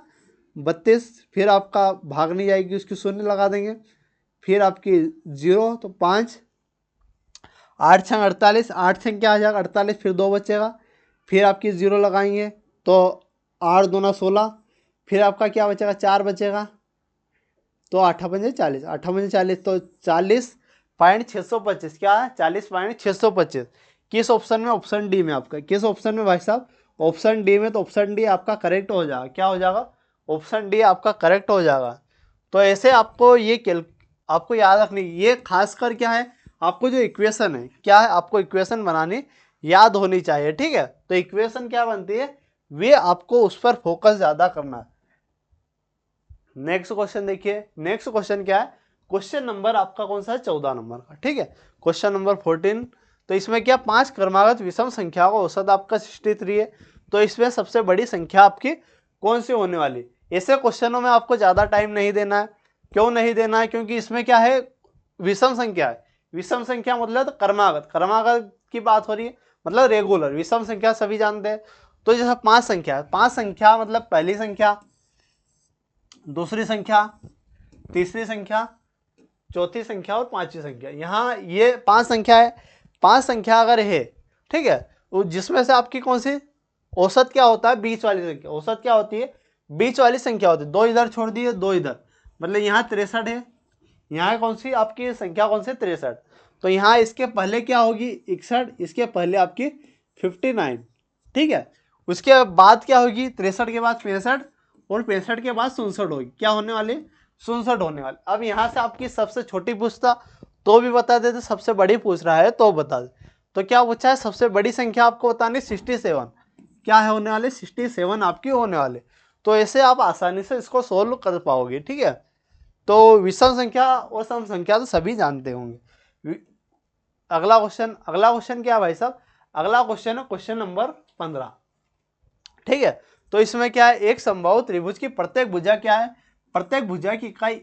32, फिर आपका भाग नहीं जाएगी उसकी शून्य लगा देंगे, फिर आपकी 0 तो 5, 8 छंग 48, 8 छंग क्या आ जाएगा 48, फिर 2 बचेगा, फिर आपकी 0 लगाएंगे तो 8 दूना 16, फिर आपका क्या बचेगा 4 बचेगा, तो 8 पंजे 40, 8 पंजे 40, तो 40.625, क्या है 40.625। किस ऑप्शन में, ऑप्शन डी में आपका, किस ऑप्शन में भाई साहब, ऑप्शन डी में। तो ऑप्शन डी आपका करेक्ट हो जाएगा, क्या हो जाएगा ऑप्शन डी आपका करेक्ट हो जाएगा। तो ऐसे आपको ये आपको याद रखनी, ये खासकर क्या है आपको जो इक्वेशन है, क्या है आपको इक्वेशन बनानी याद होनी चाहिए, ठीक है। तो इक्वेशन क्या बनती है, वे आपको उस पर फोकस ज़्यादा करना है। नेक्स्ट क्वेश्चन देखिए, नेक्स्ट क्वेश्चन क्या है, क्वेश्चन नंबर आपका कौन सा है 14 नंबर का, ठीक है। क्वेश्चन नंबर 14, तो इसमें क्या 5 क्रमागत विषम संख्या का औसत आपका 63 है। तो इसमें सबसे बड़ी संख्या आपकी कौन सी होने वाली। ऐसे क्वेश्चनों में आपको ज़्यादा टाइम नहीं देना है। क्यों नहीं देना है, क्योंकि इसमें क्या है विषम संख्या है। विषम संख्या मतलब क्रमागत, क्रमागत की बात हो रही है, मतलब रेगुलर। विषम संख्या सभी जानते हैं। तो जैसे 5 संख्या, 5 संख्या मतलब पहली संख्या, दूसरी संख्या, तीसरी संख्या, चौथी संख्या और पांचवी संख्या। यहाँ ये 5 संख्या है। 5 संख्या अगर है, ठीक है, जिसमें से आपकी कौन सी औसत क्या होता है, बीच वाली संख्या। औसत क्या होती है, बीच वाली संख्या होती है। 2 इधर छोड़ दिए, 2 इधर, मतलब यहाँ 63 है। यहाँ कौन सी आपकी संख्या कौन सी 63। तो यहाँ इसके पहले क्या होगी 61, इसके पहले आपकी 59, ठीक है। उसके बाद क्या होगी 63 के बाद 65, और 65 के बाद 67 होगी। क्या होने वाली 67 होने वाली। अब यहाँ से आपकी सबसे छोटी पूछता तो भी बता देते, सबसे बड़ी पूछ रहा है तो बता दे। तो क्या पूछा है, सबसे बड़ी संख्या आपको बतानी 67, क्या है होने वाले 67 आपकी होने वाले। तो ऐसे आप आसानी से इसको सोल्व कर पाओगे, ठीक है। तो विषम संख्या और सम संख्या तो सभी जानते होंगे। अगला क्वेश्चन क्या है भाई साहब, अगला क्वेश्चन है क्वेश्चन नंबर 15, ठीक है। तो इसमें क्या है, एक समबाहु त्रिभुज की प्रत्येक भुजा क्या है, प्रत्येक भुजा की इकाई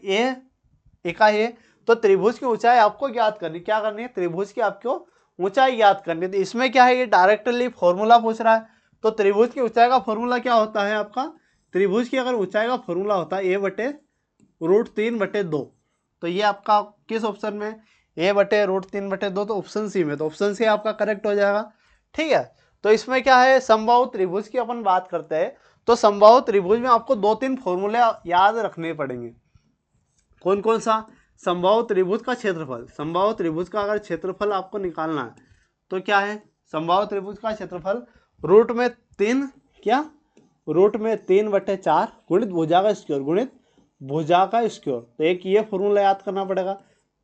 ए। तो त्रिभुज की ऊंचाई आपको ज्ञात करनी, क्या करनी है, त्रिभुज की आपको ऊंचाई ज्ञात करनी है। तो इसमें क्या है, ये डायरेक्टली फॉर्मूला पूछ रहा है। तो त्रिभुज की ऊंचाई का फॉर्मूला क्या होता है आपका, त्रिभुज की अगर ऊंचाई का फॉर्मूला होता है a/√3/2। तो ये आपका किस ऑप्शन में, a/√3/2, तो ऑप्शन सी में। तो ऑप्शन सी आपका करेक्ट हो जाएगा, ठीक है। तो इसमें क्या है, समबाहु त्रिभुज की अपन बात करते हैं। तो समबाहु त्रिभुज में आपको 2-3 फॉर्मूले याद रखने पड़ेंगे। कौन कौन सा, समबाहु त्रिभुज का क्षेत्रफल, समबाहु त्रिभुज का अगर क्षेत्रफल आपको निकालना है तो क्या है, समबाहु त्रिभुज का क्षेत्रफल √3 गुणित भुजा का स्क्वायर तो एक ये फॉर्मूला याद करना पड़ेगा,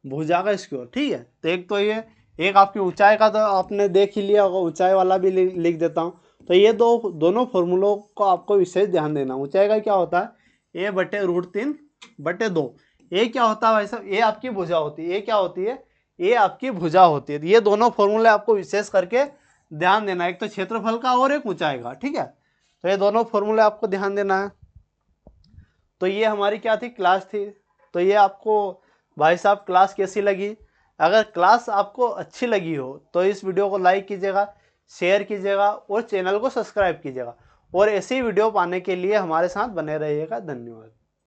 भुजा का स्क्वायर, ठीक है। तो एक तो ये, एक आपकी ऊंचाई का तो आपने देख ही लिया होगा, ऊंचाई वाला भी लिख देता हूँ। तो ये दोनों फॉर्मूलों को आपको विशेष ध्यान देना। ऊंचाई का क्या होता है, a/√3/2। ये क्या होता है भाई साहब, ये आपकी भुजा होती है, ये क्या होती है, ये आपकी भुजा होती है। ये दोनों फॉर्मूले आपको विशेष करके ध्यान देना, एक तो क्षेत्रफल का और एक ऊंचाई का, ठीक है। तो ये दोनों फॉर्मूले आपको ध्यान देना है। तो ये हमारी क्या थी, क्लास थी। तो ये आपको भाई साहब क्लास कैसी लगी, अगर क्लास आपको अच्छी लगी हो तो इस वीडियो को लाइक कीजिएगा, शेयर कीजिएगा और चैनल को सब्सक्राइब कीजिएगा। और ऐसी वीडियो पाने के लिए हमारे साथ बने रहिएगा। धन्यवाद।